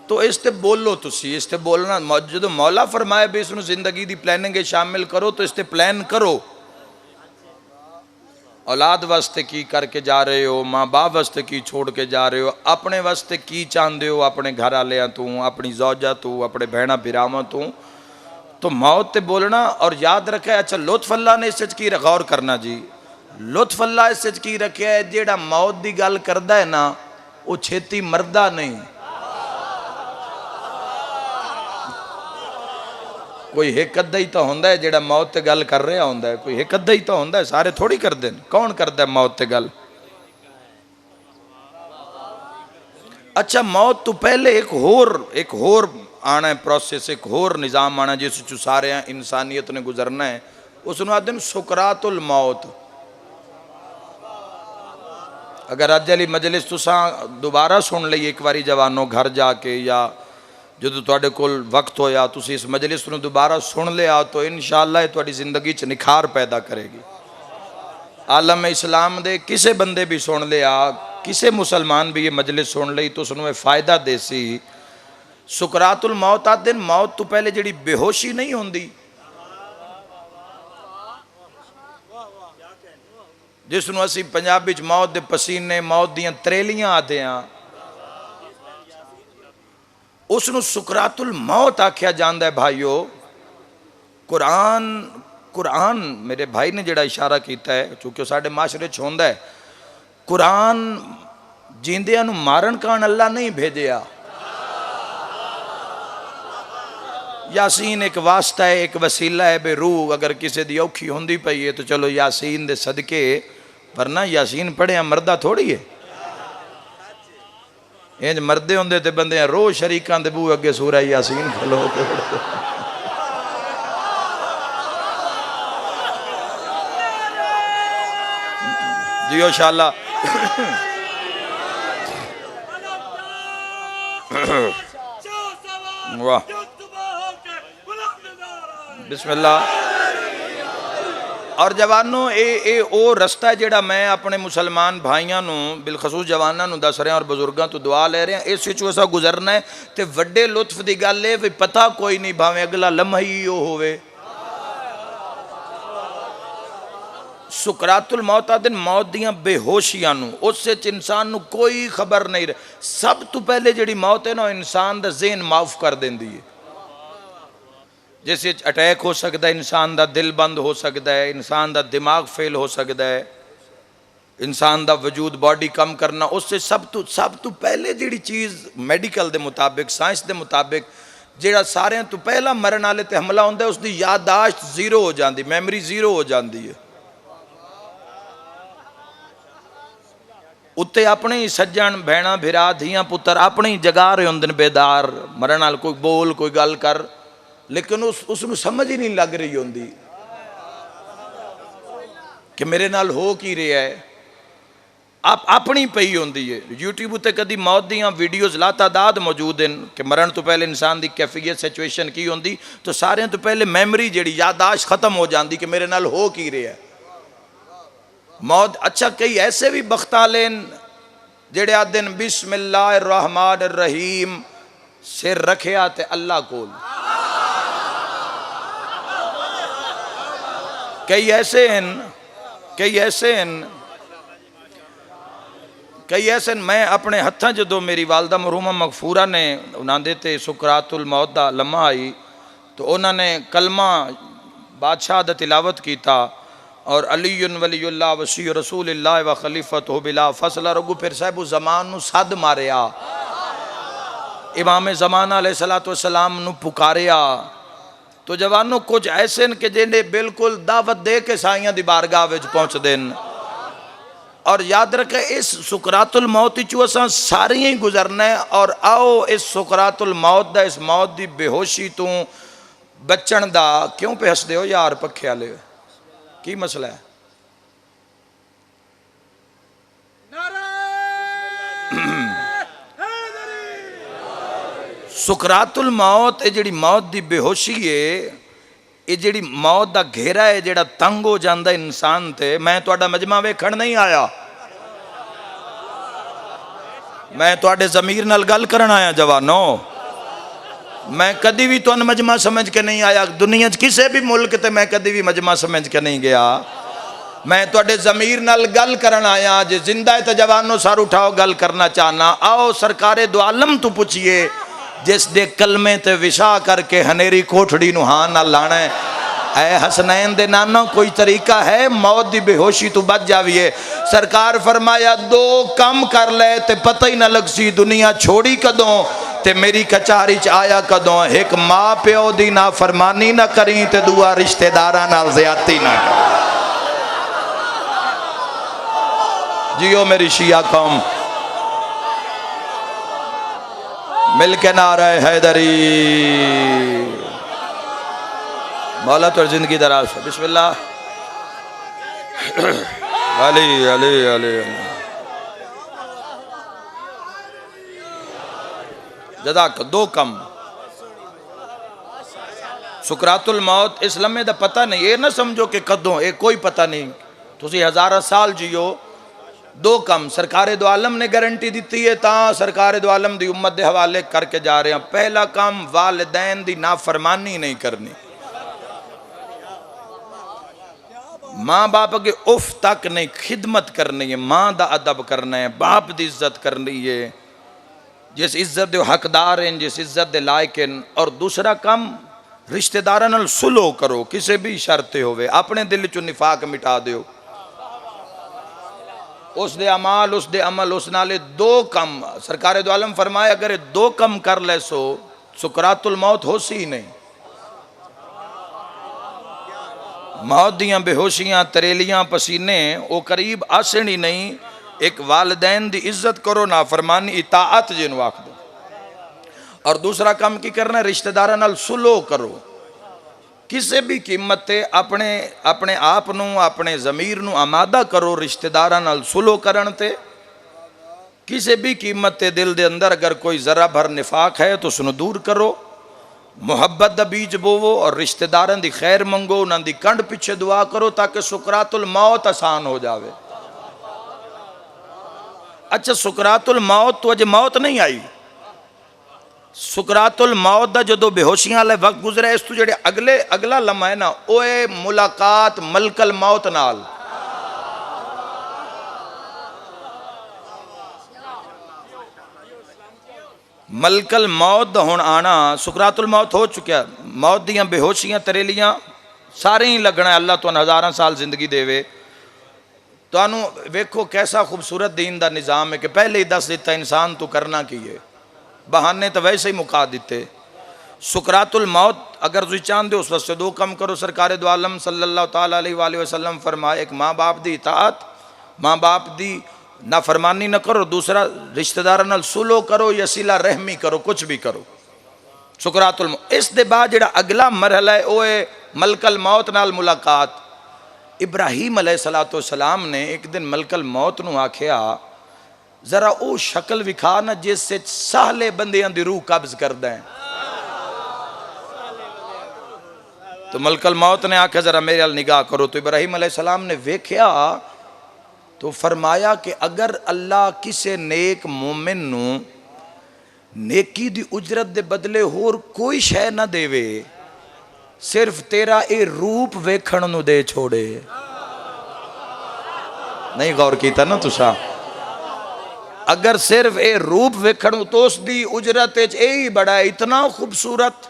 तो इस ते बोलो तुसी, इस ते बोलना जो मौला फरमाए भी इसमें जिंदगी दी प्लानिंग शामिल करो, तो इस ते प्लान करो। औलाद वास्ते की करके जा रहे हो, माँ बाप वास्ते की छोड़ के जा रहे हो, अपने वास्ते की चाहते हो, अपने घर वाले तू, अपनी जौजा तू, अपने भैणा बिरावां तू। तो मौत ते बोलना। और याद रखे, अच्छा लुत्फ अल्लाह ने इस की गौर करना जी, लुत्फ अल्लाह इस की रखा है, जेड़ा मौत की गल करदा है ना वो छेती मरदा नहीं। कोई एक अद्धा ही तो होंदा है जेड़ा मौत ते गल कर रहा होंदा है, कोई एक अद्धा ही तो होंदा है, सारे थोड़ी करते हैं। कौन करता है मौत ते गल? अच्छा मौत तो पहले एक होर आना है प्रोसेस, एक होर निज़ाम आना जिस सारे इंसानियत ने गुजरना है, उसनों आखदे ने सुकरातुल मौत। अगर अज वाली मजलिस तुसां दोबारा सुन ली एक बारी जवानों घर जाके, या जो तुहाडे कोल वक्त होया तुसी इस मजलिस नूं दोबारा सुन लिया, तो इंशाअल्लाह तुहाडी जिंदगी च निखार पैदा करेगी। आलम इस्लाम दे किसे बंदे भी सुन लिया, किसे मुसलमान भी ये मजलिस सुन ली, तो उसनों फायदा देसी। सुकरातुल मौत आते दिन, मौत तो पहले जिहड़ी बेहोशी नहीं होंदी, जिसनों असी पंजाबी च मौत दे पसीने, मौत दियां त्रेलियां आते हैं, उसनों सुकरातुल मौत आख्या जाता है। भाईओ कुरान मेरे भाई ने जिहड़ा इशारा किया है, चूंकि साडे माशरे च होंदा है, कुरान जींदियां नूं मारन कान अल्लाह नहीं भेजिया। यासीन एक वास्ता है, एक वसीला है, बे रूह अगर किसी दी औखी होंदी पई है तो चलो यासीन दे सदके, वरना यासीन पढ़िया मरदा थोड़ी है। इंज मरदे होंदे ते बंदे रोज शरीकां दे बूहे अगे सूरा यासीन खलो के जियो शाला। वाह बिस्मिल्लाह। और जवानों ये वो रस्ता है जिहड़ा मैं अपने मुसलमान भाइयों नूं, बिलखसूस जवानों नूं दस रहा और बुजुर्गों तो दुआ ले रहे हैं। इस विच ऐसा गुजरना है तो वड्डे लुत्फ की गल है भी पता कोई नहीं, भावें अगला लम्हा ही वो होवे। सुकरातुल मौत आदि मौत दियां बेहोशियां नूं, उस इंसान नूं कोई खबर नहीं रहे। सब तो पहले जिहड़ी मौत है ना, इंसान दा ज़हन माफ कर देंदी है। जैसे अटैक हो सकता है, इंसान का दिल बंद हो सकता है, इंसान का दिमाग फेल हो सकता है, इंसान का वजूद बॉडी कम करना, उससे सब तो पहले जिहड़ी चीज़ मैडिकल के मुताबिक, साइंस के मुताबिक, जिहड़ा सारे तो पहला मरण वाले ते हमला होंदा है, उसकी याददाश्त जीरो हो जाती, मैमरी जीरो हो जाती है। उत्ते अपने ही सज्जन भैणा भिरा धियां पुत्र अपने ही जगा रहे होंदे बेदार, मरण वाल कोई बोल कोई गल कर, लेकिन उसनों समझ ही नहीं लग रही होंदी कि मेरे नाल हो की रहा है। आप अपनी पई होंदी है। यूट्यूब उत्ते कदी मौत दियां वीडियोज़ लातादाद मौजूद हैं कि मरण तो पहले इंसान की कैफियत सिचुएशन की होंदी, तो सारे तो पहले मैमरी जिहड़ी यादाश्त खत्म हो जाती कि मेरे नाल हो की रहा है मौत। अच्छा कई ऐसे भी बख्ताले जेड़े आदन बिस्मिल्लाहिर्रहमानिर्रहीम सिर रखिया ते अल्लाह कोल। कई ऐसे हैं मैं अपने हत्थां जदों मेरी वालदा मरहूमा मगफूरा ने उन्होंने ते सुकरातुल मौत दा लम्हा आई तो उन्होंने कलमा बादशाह दा तिलावत कीता और अलीयुन वलीयुल्लाह वसी रसूलिल्लाह व खलीफतहु बिला फसला रगू फिर साहिब ज़मान नू सद मारिया, इमाम ज़माना अलैहिस्सलातु वस्सलाम नू पुकारिया तो जवानों कुछ ऐसे कि जिन्हें बिल्कुल दावत दे के साइयां दी बारगाह विच पहुंच देन। और याद रखे इस सुकरातुल मौत चो असां सारे ही गुजरना है। और आओ इस सुकरातुल मौत दा, इस मौत की बेहोशी तो बचण दा। क्यों पे हसदे हो यार पखे वाले, की मसला है? सुकरातुल मौत ये जिहड़ी मौत की बेहोशी है, ये जिहड़ी मौत का घेरा है जिहड़ा तंग हो जाता इंसान ते। मैं तुहाडा मजमा वेखण नहीं आया, मैं तुहाडे ज़मीर नाल गल करन आया जवानों। मैं कदी भी तुहानू मजमा समझ के नहीं आया। दुनिया किसी भी मुल्क ते मैं कदी भी मजमा समझ के नहीं गया। मैं तुहाडे ज़मीर नाल गल करन आया। जे जिंदा है तो जवानों सार उठाओ, गल करना चाहना। आओ सरकारे दो आलम तो पूछिए जिस दे कलमे ते विशा करके हनेरी कोठड़ी नू हां नाल लाना है। ऐ हसनैन दे नाना कोई तरीका है मौत की बेहोशी तू बच जाविए? सरकार फरमाया दो कम कर ले ते पता ही ना लग सी दुनिया छोड़ी कदों ते मेरी कचहरी च आया कदों। एक माँ प्यो दी ना फरमानी ना करी ते दूआ रिश्तेदारां नाल ज़्यादती ना करी। जियो मेरी शिया कौम, मिल के नारा हैदरी। मौला तो जिंदगी दराज है। बिस्मिल्लाह। अली अली अली जदाक दो कम। सुकरातुल मौत इस लम्हे दा पता नहीं। ये ना समझो कि कदों, ये कोई पता नहीं। तुसी हज़ारा साल जियो। दो कम सरकार दो आलम ने गारंटी दी है, ता सरकार दो आलम दी उम्मत दे हवाले करके जा रहे हैं। पहला काम वालिदैन दी नाफरमानी नहीं करनी। माँ बाप के उफ तक नहीं, खिदमत करनी है। माँ दा अदब करना है, बाप दी इज्जत करनी है जिस इज्जत दे हकदार हैं, जिस इज्जत दे लायक हैं। और दूसरा काम रिश्तेदारां नाल सुलह करो, किसी भी शर्ते होवे। अपने दिल चो निफाक मिटा दो। उस दे अमाल, उस दे अमल, उस नाले दो कम सरकार दो आलम फरमाए अगर ये दो कम कर ले सो सुकरातुल मौत हो सी नहीं। मौत दियां बेहोशियां, तरेलियां, पसीने वो करीब आसन ही नहीं। एक वालिदैन दी इज्जत करो, ना फरमानी इताअत जिन्हों आख दो। और दूसरा काम की करना, रिश्तेदारां नाल सुलह करो। किसी भी कीमत ते अपने अपने आप नू, अपने ज़मीर नू आमादा करो रिश्तेदारां नाल सुलह करन ते। किसी भी कीमत ते दिल दे अंदर अगर कोई ज़रा भर निफाक है तो उसनू दूर करो। मुहब्बत दा बीज बोवो और रिश्तेदारां दी खैर मंगो, उन्हां दी कंड पिछे दुआ करो ताकि सुकरातुल मौत आसान हो जावे। अच्छा, सुकरातुल मौत तो अजे मौत नहीं आई। सुकरातुल मौत दा जदों बेहोशियां वाले वक्त गुजरे, इस तो जेड़े अगला लम्हा है ना, ओए मुलाकात मलकल मौत नाल। मलकल मौत दा हुण आना। सुकरातुल मौत हो चुका। मौत दियां बेहोशियां, तरेलियां सारे ही लगना है। अल्लाह तुहानू हज़ारां साल जिंदगी देवे। तुहानू वेखो कैसा खूबसूरत दीन दा निज़ाम है कि पहले ही दस दिता इंसान तू करना की है। बहाने तो वैसे ही मुका दिते। सुकरातुल मौत अगर तुम चाहते हो उस वास्ते दो कम करो। सरकार दो आलम सल्लल्लाहु ताला अलैहि वसल्लम फरमाए एक माँ बाप की इताअत, माँ बाप की नाफरमानी न करो। दूसरा रिश्तेदारां नाल सुलह करो या सिला रहमी करो, कुछ भी करो। सुकरातुल मौत। इस दे बाद जिहड़ा अगला मरहला है वो है मलकल मौत नाल मुलाकात। इब्राहीम अलैहिस्सलातु वस्सलाम ने एक दिन मलकल मौत नू आख्या जरा वो शक्ल विखा ना जिससे साले बंदियां दी रूह कब्ज करदा है। तो मलकल मौत ने आख्या जरा मेरे अल निगाह करो। तो इब्राहीम अलैहिस्सलाम ने वेख्या तो फरमाया कि अगर अल्लाह किसी नेक मोमिन नू नेकी दी उजरत दे बदले होर कोई शै ना देवे, सिर्फ तेरा ये रूप वेखण नू दे छोड़े। नहीं गौर कीता ना तुसा? अगर सिर्फ ये रूप वेखण तो उसकी उजरत यही बड़ा है। इतना खूबसूरत,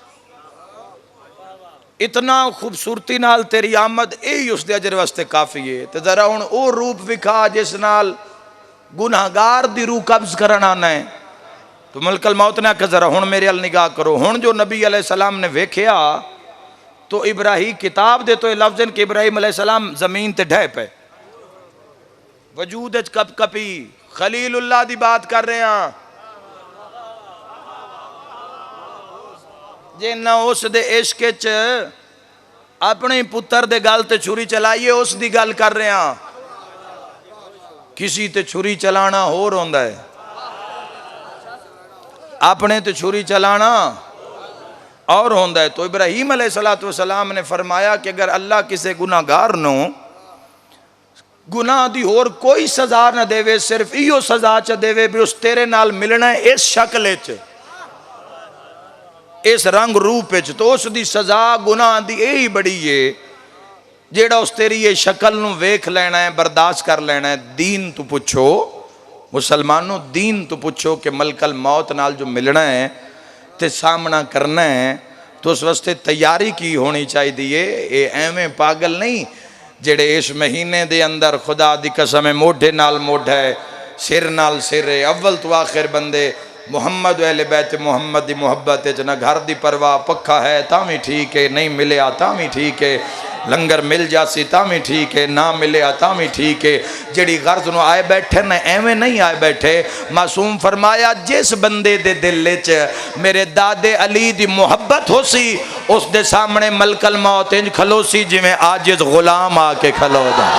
इतना खूबसूरती नाल तेरी आमद यही उसके अजर वास्ते काफ़ी है। तो जरा हुण वो रूप विखा जिस नाल गुनाहगार दी रूह कब्ज करना आना है। तो मलकल मौत ने आख्या जरा हुण मेरे अल निगाह करो। हुण जो नबी अलैहिस्सलाम ने वेख्या तो इब्राहिम किताब दे तो लफ्ज़ कि इब्राहिम अलैहिस्सलाम ज़मीन ते ढह पे वजूद कप कपी खलीलुल्लाह दी बात कर रहे हैं। जे ना उस दे इश्क च अपने पुत्र दे गल ते छुरी चलाइए उस दी गल कर रहे हैं। किसी ते छुरी चलाना होर होंदा है, अपने ते छुरी चलाना और होंदा है। तो इब्राहिम अलैहिस्सलाम ने फरमाया कि अगर अल्लाह किसी गुनाहगार नो गुनाह दी होर कोई सजा ना देवे, सिर्फ इहो सजा च देवे भी उस तेरे नाल मिलना है इस शक्ल च, इस रंग रूप च, तो उस दी सजा गुनाह दी यही बड़ी है जेड़ा उस तेरी ये शक्ल नू वेख लेना है, बर्दाश्त कर लेना है। दीन तू पुछो मुसलमानों, दीन तू पुछो कि मलकल मौत नाल जो मिलना है ते सामना करना है तो उस वास्ते तैयारी की होनी चाहिए। ये एवें पागल नहीं जेड़े इस महीने दे अंदर खुदा दी कसम मोढे नाल मोढा है, सिर नाल सिर है, अव्वल तो आखिर बंदे मुहम्मद अहले बैत मुहम्मद दी मुहब्बत च, ना घर दी परवाह, पक्का है तां ठीक है, नहीं मिले तां ठीक है, लंगर मिल जासी तां ठीक है, ना मिले तां ठीक है। जेड़ी गर्ज नूं आए बैठे ना एवें नहीं आए बैठे। मासूम फरमाया जिस बंदे दे दिल च मेरे दादे अली दी मुहब्बत हो सी उस दे सामने मलकल मौत इंज खलोसी जिवें आजिज़ गुलाम आके खलोदा।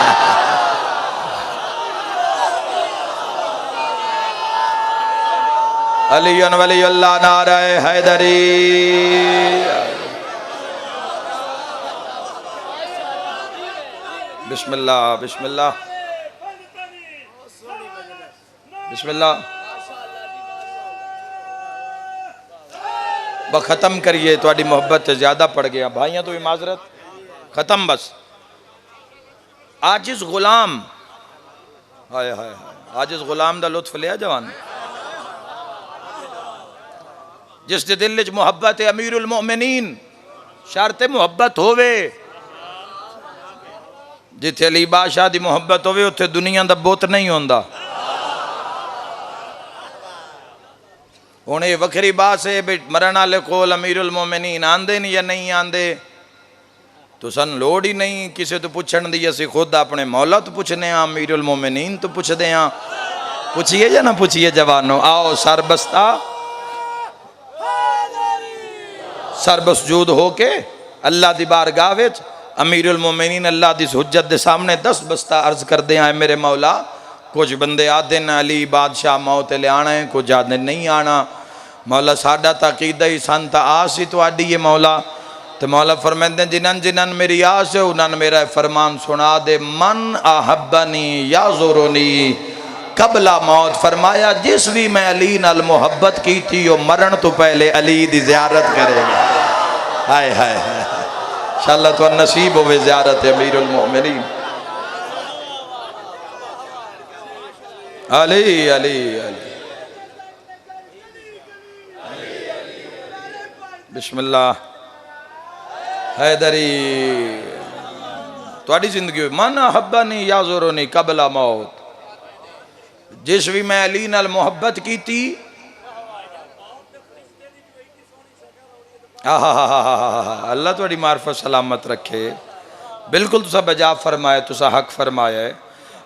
अली वली अल्लाह नारे हैदरी। बिस्मिल्लाह बिस्मिल्लाह बिस्मिल्लाह। बस ख़त्म करिए, थोड़ी मोहब्बत ज़्यादा पड़ गया भाइयों, तो भी माजरत ख़त्म बस। आजिज़ गुलाम, हाय हाय हाय, आजिज़ गुलाम दा लुत्फ लिया जवान जिस दे दिल च मुहब्बत है अमीरुल मोमिनीन, शर्त मुहब्बत होवे। जिथे अली बादशाह दी मुहब्बत होवे उत्थे दुनिया दा बुत नहीं होंदा। हुण ये वखरी बात है भी मरण वाले कोल अमीरुल मोमिनीन आंदे नहीं या नहीं आंदे, तो सन लोड़ ही नहीं किसी तो पुछण दी। असीं खुद अपने मौला तो पुछने हाँ, अमीरुल मोमिनीन तो पुछदे हाँ। पुछिए या ना पुछिए जवानों, आओ सरबस्ता सरबसजूद होके अल्लाह दी बारगाह विच अमीरुल मोमिनीन अल्लाह दी हुज्जत दे सामने 10 बस्ता अर्ज कर दे आए मेरे मौला। कुछ बंदे आते न अली बादशाह मौत ले आना है, कुछ आते नहीं आना। मौला साडा तां अकीदा ही सन तां आस ही तुहाडी है मौला। तो मौला फरमांदे जिन्हन जिन्हन मेरी आस है उन्हन मेरा फरमान सुना दे। मन अहब्बनी याज़ुरुनी कबला मौत, फरमाया जिस भी मैं अली नाल मुहब्बत की थी वो मरण तो पहले अली दी ज़ियारत करेगा। हाय हाय हाय, इंशाअल्लाह तो नसीब होवे ज़ियारत अमीरुल मोमिनीन। अली अली अली बिस्मिल्लाह हैदरी। थोड़ी जिंदगी मन अहब्बनी याज़ुरुनी कबला मौत, जिस भी मैं अली नाल मुहब्बत की थी अल्लाह थोड़ी मार्फत सलामत रखे। बिल्कुल तुसा बजा फरमाए, तुसा हक फरमाया है।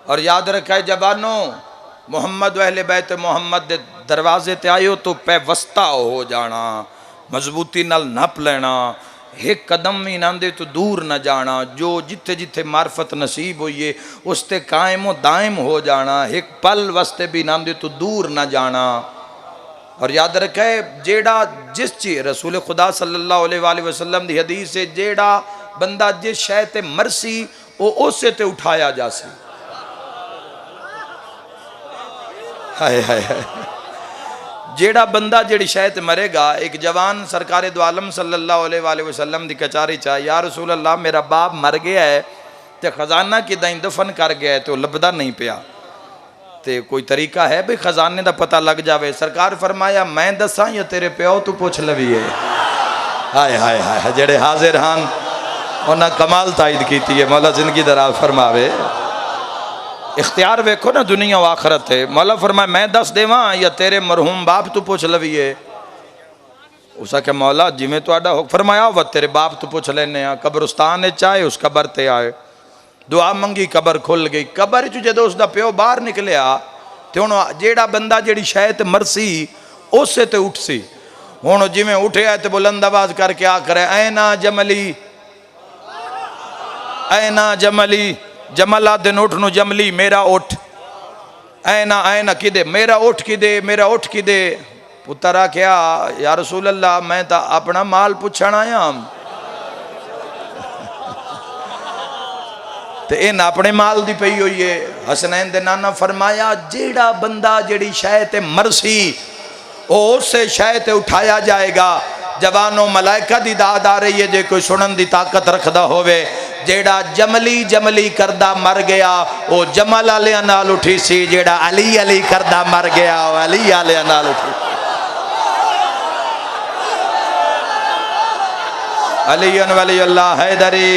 और याद रखा है जबानों, मुहम्मद अहले बैत मुहम्मद दे दरवाजे ते आयो तो पैवस्ता हो जाना, मजबूती नाल नप लेना, एक कदम भी ना दे तो दूर न जाना। जो जिथे जिथे मार्फत नसीब हुई है उस ते कायम व दायम हो जाना, एक पल वास्ते भी ना दे तो दूर न जाना। और याद रखे जेड़ा जिस चीज रसूल खुदा सल्लल्लाहु अलैहि वसल्लम दी हदीस है, जेड़ा बंदा जिस शय ते मरसी वो उससे ते उठाया जासी। हाय हाय हाय, जेड़ा बंदा जेड़ी शायद मरेगा। एक जवान सरकार दो आलम सल्लल्लाहु अलैहि वसल्लम दी कचारी चा, या रसूल अल्लाह मेरा बाप मर गया है ते खजाना किदां दफन कर गया है तो लभदा नहीं पिया, ते कोई तरीका है भी खजाने दा पता लग जावे? सरकार फरमाया मैं दसा या तेरे प्यो तू पुछ लवीए। हाय हाय हाय, जेड़े हाजिर हान उन्हें कमाल तायद की है। मौला जिंदगी दराज फरमावे। इख्तियार वेखो ना दुनिया व आखरत है। मौला फरमाए मैं दस देवा या तेरे मरहूम बाप तू पुछ लवीए। उस आख्या मौला जिमें तुहाडा हुक्म फरमाया व तेरे बाप तो पुछ लेने आ कब्रस्तान चाहे उस कबर ते आए दुआ मंगी कबर खुल गई कबर च जो उसका प्यो बाहर निकलिया तो हूँ जेड़ा बंदा जी शायद मरसी उस ते उठ सी हूँ जिमें उठे तो बुलंद आवाज करके आ करे ऐ ना जमली ऐ ना जमली जमला दिन उठ नू जमली मेरा उठ ऐ ना किदे मेरा उठ किदे पुत्रा क्या या रसूल अल्लाह मैं तो अपना माल पुछण आया तो इन अपने माल दी पई हुई है हसनैन दे नाना फरमाया जेड़ा बंदा जेड़ी शय ते मरसी उससे शय ते उठाया जाएगा जवानों मलाइका दी दाद आ रही है जे कोई सुनन दी ताकत रखदा होवे जेड़ा जमली जमली करदा मर गया वो जमल आलिया नाल उठी सी जेड़ा अली अली करदा मर गया वो अली आलिया नाल उठी अली वली अल्लाह हैदरी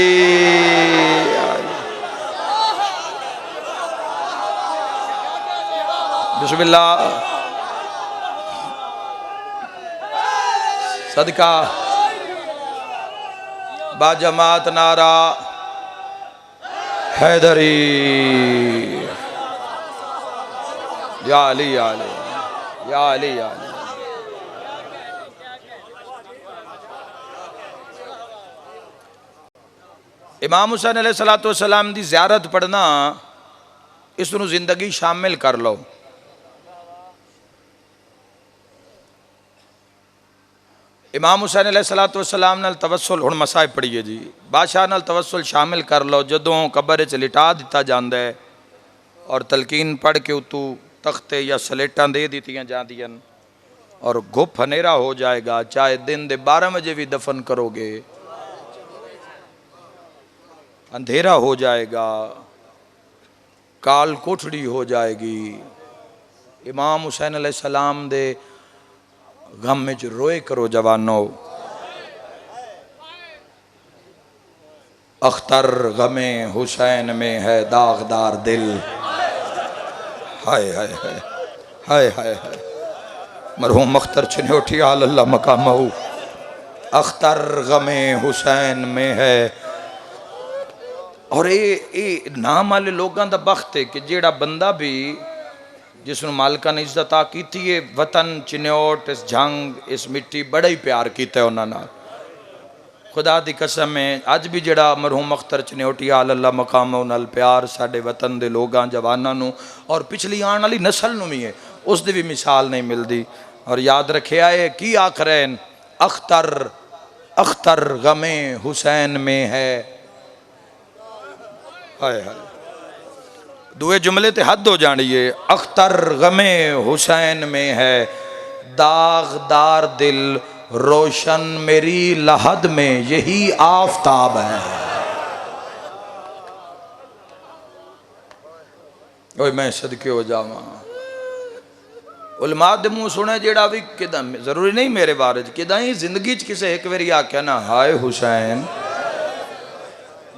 बिस्मिल्लाह सदका बाजमात नारा हैदरी या अली या अली या अली या अली। इमाम हुसैन अलैहिस्सलातु वस्सलाम दी ज़ियारत पढ़ना इसनू जिंदगी शामिल कर लो। इमाम हुसैन अलैहिस्सलातु वस्सलाम नाल तवस्सुल हुण मसाए पढ़िए जी बादशाह नाल तवस्सुल शामिल कर लो जदों कबर च लिटा दिता जाता है और तलकीन पढ़ के उतू तख्ते या सलेटां दे दित्तियां जांदियां और गुप हनेरा हो जाएगा चाहे दिन दे 12 बजे भी दफन करोगे अंधेरा हो जाएगा काल कोठड़ी हो जाएगी। इमाम हुसैन अलैहिस्सलाम दे गम में रोए करो जवानों अख्तर गमे हुसैन में है दागदार दिल हाय हाय हाय हाय हाय हाय मरहूम अख्तर चिन्होटी अल्लाह मकामहू अख्तर गमे हुसैन में है। और ये नाम वाले लोगों का बख्त है कि जेड़ा बंदा भी जिसनों मालिका ने इज्जत आ की है वतन चिन्होट इस जंग इस मिट्टी बड़ा ही प्यार किया है उन्होंने खुदा दी कसम है अज भी जड़ा मरहूम अख्तर चिन्होटी अल्लाह मकाम नाल प्यार साडे वतन के लोगों जवानों और पिछली आने वाली नस्ल नूं भी है उसकी भी मिसाल नहीं मिलती। और याद रखिया है की आख रहे हैं अख्तर अख्तर गमे हुसैन में है हाय हाय दुए जुमले ते हद हो जानी है अख्तर गमे हुसैन में है दागदार दिल रोशन मेरी लहद में यही आफताब है। ओए मैं सदके हो जावा उलमा दे मुंह सुने जेड़ा भी किदा जरूरी नहीं मेरे बारे च किदा ही जिंदगी च किसे एक बारी आख्या ना हाय हुसैन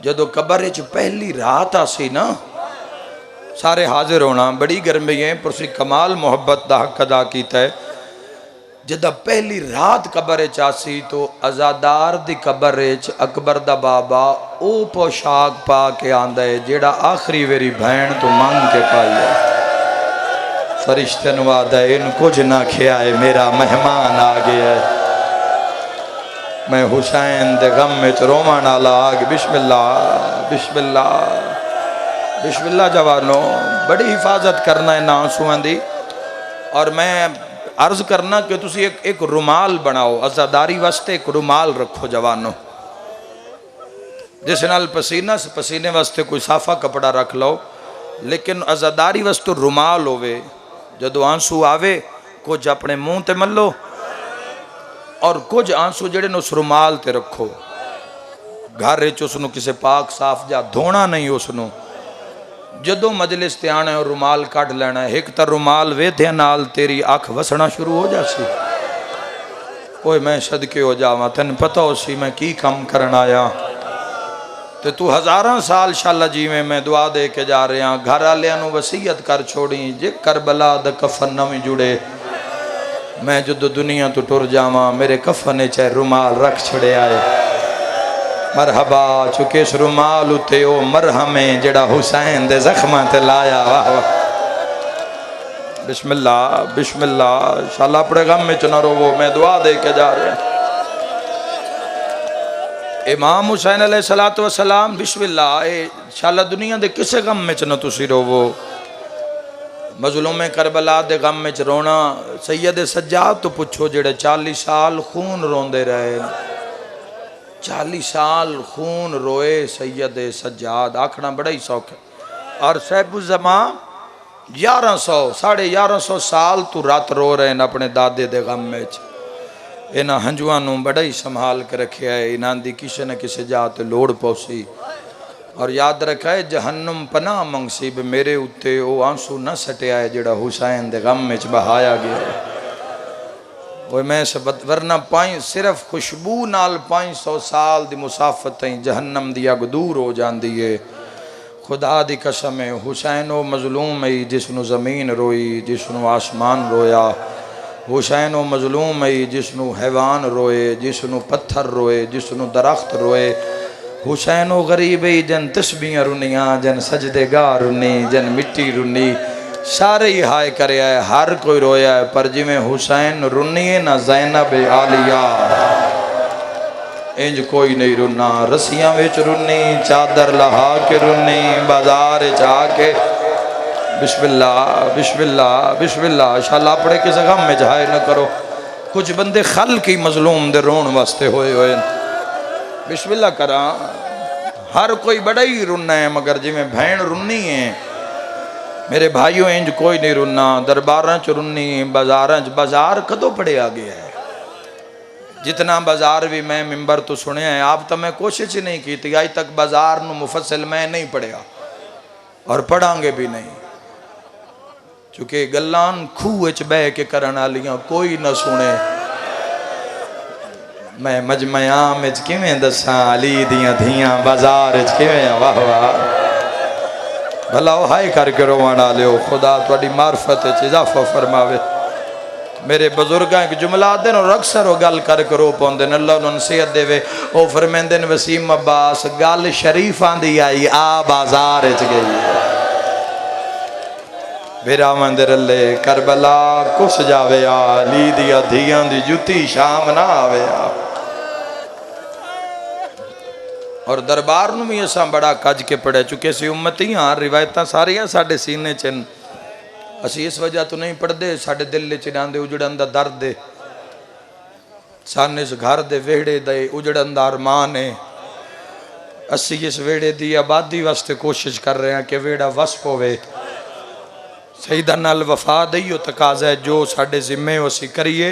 जदों कबर च पहली रात आसी ना सारे हाजिर होना बड़ी गर्मी है पर उसी कमाल मुहब्बत का हक अदा किया है। जदा पहली रात कबर आसी तो आजादार दी कबर अकबर दा बाबा ओ पोशाक पा के आंदा है जेड़ा आखिरी वेरी भैन तो मंग के पाई है फरिश्ते नवाद है इन कुछ ना खिया है मेरा मेहमान आ गया है मैं हुसैन दे गम में रोवन आला आग बिस्मिल्लाह बिस्मिल्लाह बिस्मिल्लाह जवानों बड़ी हिफाजत करना है ना आंसुओं की। और मैं अर्ज करना कि तुसी एक रुमाल बनाओ आज़ादारी वास्ते एक रुमाल रखो जवानों जिस नाल पसीना से पसीने वास्ते कोई साफा कपड़ा रख लो लेकिन आज़ादारी वास्ते रुमाल होवे जदों आंसू आवे कुछ अपने मुंह ते मलो और कुछ आंसू जड़े उस रुमाल ते रखो घर उसनों किसी पाक साफ जा धोना नहीं उसनों जदों मजलिस ते आना है रुमाल कढ़ लेना है एक तो रुमाल वेध्या नाल तेरी अख वसना शुरू हो जासी। कोई मैं सदके हो जावा तेन पता हो सी मैं की काम करन आया तो तू हज़ारां साल शाला जीवें मैं दुआ दे के जा रहा घर वालियां नूं वसीयत कर छोड़ी जे करबला दा कफन न भी जुड़े मैं जो दुनिया तो टुर जावा मेरे कफन च रुमाल रख छड़िया है। मरहबा चुके इस रुमाल उत्ते ओ मरहम है जेड़ा हुसैन दे जख्मां ते लाया। वाह वाह बिस्मिल्लाह बिस्मिल्लाह। इंशाअल्लाह अपने गम में च न रोवो, मैं दुआ दे के जा रहा। इमाम हुसैन अलैहिस्सलातु वस्सलाम बिस्मिल्लाह। इंशाअल्लाह दुनिया दे किसे गम में च न तुसी रोवो। मजलूम करबला दे गम में च रोना सैयद सज्जाद तो पुछो जेड़े 40 साल खून रोंदे रहे। 40 साल खून रोए सैयद सज्जाद, आखना बड़ा ही सौख है। और साहिबुज़्ज़मा 1100 1150 साल तू रात रो रहे हैं अपने दादे दे गम में। इन्हां हंजुआं नूं बड़ा ही संभाल के रखिया है। इन्हां दी किसे न किसे जात लोड़ पौसी। और याद रखा है जहन्नुम पनाह मंगसी भी मेरे उत्ते वो आंसू न सटिया है जेड़ा हुसैन दे गम में बहाया गया है। वो मैं वरना सिर्फ खुशबू नाल 500 साल दी मुसाफत तई जहन्नम दी अग दूर हो जाती है। खुदा दी कसम है हुसैन वो मजलूम है जिसनों ज़मीन रोई, जिसनों आसमान रोया। हुसैन वो मजलूम है जिसनों हैवान रोए, जिसनों पत्थर रोए, जिसनों दरख्त रोए। हुसैन वो गरीब है जन तस्बीयां रुनियाँ, जन सजदेगाह रुनी, जन मिट्टी रुनी, सारे ही हाय करे है। हर कोई रोया है पर जिमें हुसैन रुनिए ना ज़ैनब आलिया इंज कोई नहीं रुना। रस्सियां विच रुनी, चादर लहा के रुनी, बाजार जाके बिस्मिल्लाह बिस्मिल्लाह बिस्मिल्लाह। इंशाअल्लाह अपने किसी गम में जाए न करो। कुछ बंदे खल की मजलूम दे रोन वास्ते होए बिस्मिल्लाह करा। हर कोई बड़ा ही रुना है मगर जिमें भैन रुनी है मेरे भाइयों इंज कोई नहीं रुना। दरबार च रुनी, बाजार कदों पढ़िया गया है। जितना बाजार भी मैं मिंबर तो सुने हैं आप तो मैं कोशिश ही नहीं की थी आज तक बाजार नू मुफस्सिल मैं नहीं पढ़िया और पढ़ांगे भी नहीं। चूँकि गल्लां खूह च बह के करन वालियां कोई न सुने। मैं मजमयाम च किवें दसां अली दियां धियां बाजार च किवें। वाह वाह भला वो हाय करके रोवण वालिओ खुदा तुहाडी मार्फत च इजाफा फरमावे। मेरे बुजुर्गां एक जुमला आदे और अक्सर वो गल करके रो पाउंदे ने, अल्लाह उन्होंने सेहत देवे। वो फरमांदे ने वसीम अब्बास गल शरीफां दी आई आ बाजार च गई। बिरावां दे रले करबला कुस जावे आ, अली दियां धियां दी जुती शाम ना आवे आ। और दरबार नूं भी असां बड़ा कज के पढ़े चुके सी। उम्मती हाँ, रिवायतां सारियां साडे सीने च न। असी इस वजह तो नहीं पढ़ते साडे दिल च रहिंदे उजड़न दा दर्द है। सान इस घर दे वेहड़े दे उजड़न दा अरमान है। असी इस वेहड़े दी आबादी वास्ते कोशिश कर रहे हैं कि वेहड़ा वस पवे। सईदा नाल वफा दईओ तकाजा है जो साडे जिम्मे हो असी करिए।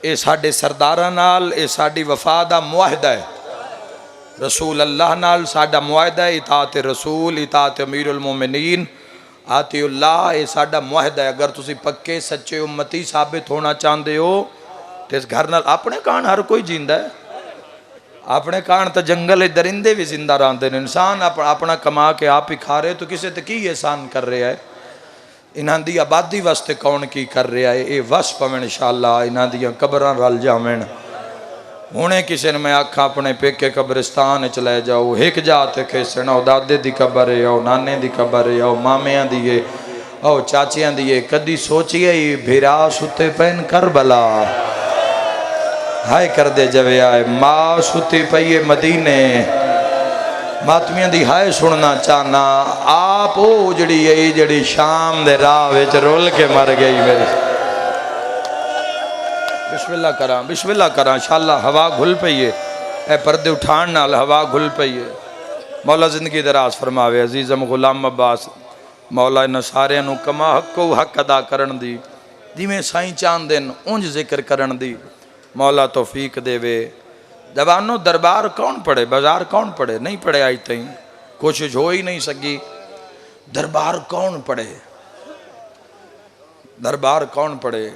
ये साडे सरदारां नाल ये साडी वफा दा मुआहदा है। रसूल अल्लाह नाल साडा मुआहदा है। इताअत रसूल, इताअत अमीरुल मोमिनीन, आतिउल्लाह ये साडा मुआहदा है। अगर तुसी पक्के सच्चे उम्मती साबित होना चाहते हो तो इस घर नाल अपने कान हर कोई जींदा है। अपने कान तो जंगल दरिंदे भी जिंदा रहते हैं। इंसान अपना कमा के आप ही खा रहे तो किसी ते की एहसान कर रहा है। इन्हां दी आबादी वास्ते कौन की कर रहा है। ये वस पवन इंशाअल्लाह इन्हां दियां कबरां रल जावन। हुणे किसी ने मैं आखा अपने पेके कब्रिस्तान च लै जाओ एक जात खेसन आओ दादे दी कबर है, आओ नाने दी कबर है, आओ मामियां दी है, आओ चाचियां दी है। कदी सोचिए ही भिरा सुते पैन करबला हाय कर दे जवे आए। माँ सुती पई है मदीने मातमियां दी हाय सुनना चाहना। आप वो उजड़ी आई जड़ी शाम दे राह विच रुल के मर गई। मेरे बिस्मिल्लाह करा इंशाअल्लाह हवा घुल पई है। ए पर्दे उठान नाल हवा घुल पई है। मौला जिंदगी दराज फरमावे। अजीज़म गुलाम अब्बास मौला इन्हां सारियां नूं कमा हक्को हक अदा करन दी जिवें साईं चांदे न उंज जिक्र करन दी मौला तौफीक देवे। जवानों दरबार कौन पढ़े, बाजार कौन पढ़े, नहीं पढ़े आज तई कोशिश हो ही नहीं सकी। दरबार कौन पढ़े, दरबार कौन पढ़े।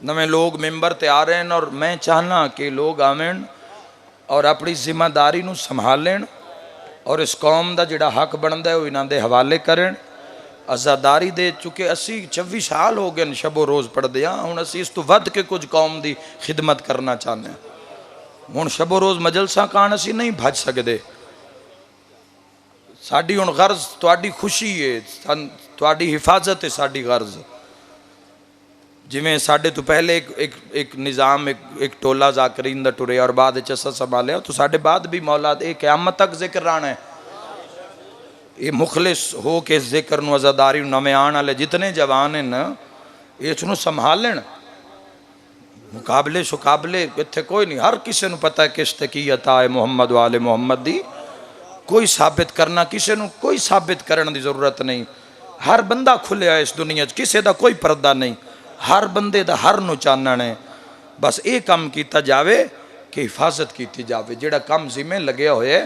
नवे लोग मेंबर ते आ रहे हैं और मैं चाहना कि लोग आवें और अपनी जिम्मेदारी नूं संभालें और इस कौम का जिहड़ा हक बनता है वो इन्हां दे हवाले करें। आज़ादारी दे चुके असी 24 साल हो गए शबो रोज़ पढ़ते हाँ हूँ असी इस तो वध के कुछ कौम की खिदमत करना चाहते हैं हूँ शबो रोज़ मजलसा कान असी नहीं भज सकते साड़ी हुण गर्ज तुहाडी खुशी है तुहाडी हिफाजत है साड़ी गर्ज जिमें साढ़े तो पहले एक निज़ाम एक टोला जाकरीन दा टुरे और बाद असा संभालिया तो साढ़े बाद भी मौला ये क़यामत तक जिक्र रहना है ये मुखलिस हो के जिक्र नूं आज़ादारी नवे आने वाले जितने जवान हैं न इसनूं संभालन मुकाबले शुकाबले इत्थे कोई नहीं हर किसी नूं पता है किस ते की अता है मुहम्मद वाले मुहम्मद दी कोई साबित करना किसी नूं कोई साबित करने की जरूरत नहीं हर बंदा खुलिया इस दुनिया किसी का कोई पर्दा नहीं हर बंदे दा हर नूं चानण है बस ये काम किया जाए कि हिफाजत की जाए जिहड़ा काम जिम्मे लगे हुए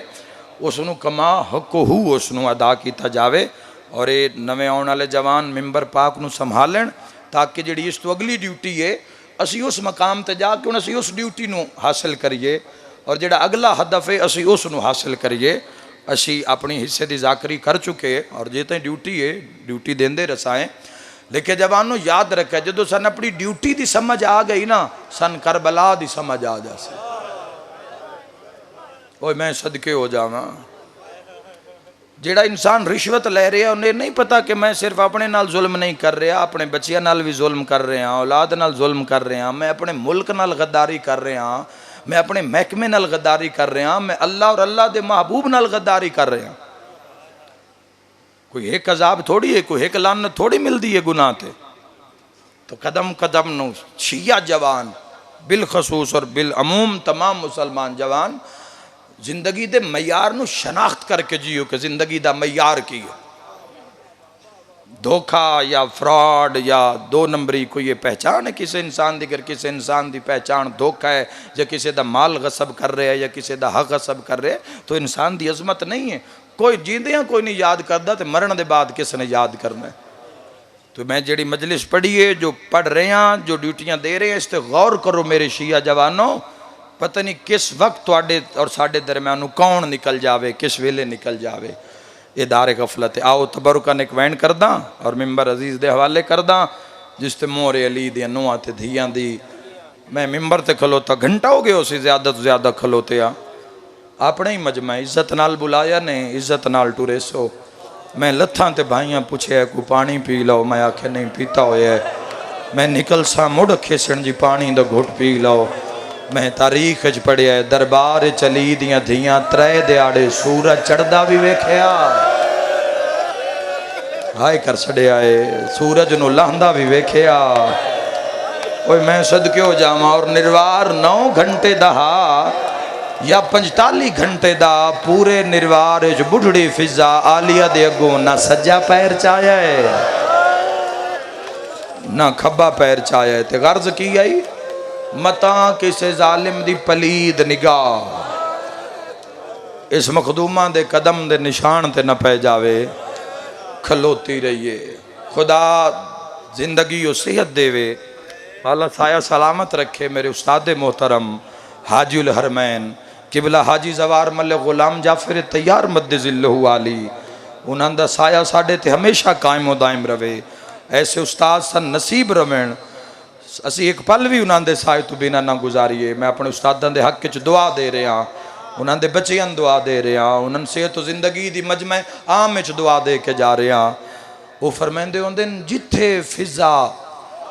उसनूं कमा हकहू उसनूं अदा किया जाए और ये नवे आने वाले जवान मिंबर पाक नूं संभालन ताकि जिहड़ी इस तो अगली ड्यूटी है असी उस मकाम ते जाके हुण असी उस ड्यूटी नूं हासिल करिए और जिहड़ा अगला हदफ है असी उसनूं हासिल करिए असी अपनी हिस्से की जाकरी कर चुके और जे ताईं ड्यूटी है ड्यूटी देंदे रसाएं लेकिन जवानों याद रखे जो सन अपनी ड्यूटी की समझ आ गई ना सन करबला की समझ आ जासी ओए मैं सदके हो जावा जेड़ा इंसान रिश्वत ले रहा उन्हें नहीं पता कि मैं सिर्फ अपने नाल जुल्म नहीं कर रहा अपने बच्चियां नाल भी जुल्म कर रहा औलाद नाल जुल्म कर रहा मैं अपने मुल्क नाल गद्दारी कर रहा मैं अपने महकमे नाल गद्दारी कर रहा मैं अल्लाह और अल्लाह के महबूब नाल गद्दारी कर रहा कोई एक अजाब थोड़ी है कोई एक लानत थोड़ी मिलती है गुनाह ते तो कदम कदम नूं शिया जवान बिलखसूस और बिल अमूम तमाम मुसलमान जवान जिंदगी दे मयार नूं शनाख्त करके जियो कि जिंदगी दा मयार की है धोखा या फ्रॉड या दो नंबरी कोई ये पहचान है किसी इंसान की अगर किसी इंसान की पहचान धोखा है या किसी का माल गसब कर रहे हैं या किसी का हक गसब कर रहे हैं तो इंसान की अजमत नहीं है कोई जींदियां कोई नहीं याद करता तो मरण के बाद किसने याद करना है तो मैं जी मजलिस पढ़ी है जो पढ़ रहे हैं जो ड्यूटियां दे रहे हैं इस पर गौर करो मेरे शिया जवानों पता नहीं किस वक्त तुहाडे और साडे दरम्यान कौन निकल जावे किस वेले निकल जावे ये दारे गफलत है आओ तबरुका निकवैन करदा और मिंबर अजीज दे हवाले करदा जिस ते मोरे अली दी नूहां ते धीयां दी मैं मिंबर ते खलोता घंटा हो गया उसी ज्यादा तो ज्यादा खलोते आ अपने ही मजमा इज्जत नाल बुलाया ने इज्जत नाल टुरे सो मैं लत्थां ते भाइयां पूछे को पानी पी लो मैं आखे नहीं पीता होया मैं निकल सा मुड़ खेसण जी पानी दा घुट पी लो मैं तारीख च पढ़िया दरबार चली दियां धियां त्रै दिहाड़े सूरज चढ़दा भी वेख्या हाय कर छड़िया है सूरज नूं लहंदा भी वेख्या ओए मैं सदके हो जावां और निर्वार 9 घंटे दा या 45 घंटे दा पूरे निर्वार च बुढ़ड़ी फिजा आलिया दे अगों ना सज्जा पैर चाया है ना खब्बा पैर चाया है ते गर्ज की आई मता किसे जालिम दी पलीद निगाह इस मखदूमा दे कदम दे निशान ते न पै जावे खलोती रहिए खुदा जिंदगी और सेहत देवे अल्लाह साया सलामत रखे मेरे उस्ताद मोहतरम हाजी उल हरमैन किबला हाजी जवार मल गुलाम जाफिर तैयार मद जिल्लहु आली उन्हां दा साया साडे ते हमेशा कायम दायम रवे ऐसे उस्ताद सन नसीब रवेण असी एक पल भी उन्होंने साए तो बिना ना गुजारीए मैं अपने उस्तादों के हक च दुआ दे रहा उन्होंने बच्चियां दुआ दे रहा उन्होंने सेहत जिंदगी की मजमे आम च दुआ दे के जा रहा वो फरमाते होंगे जिथे फिजा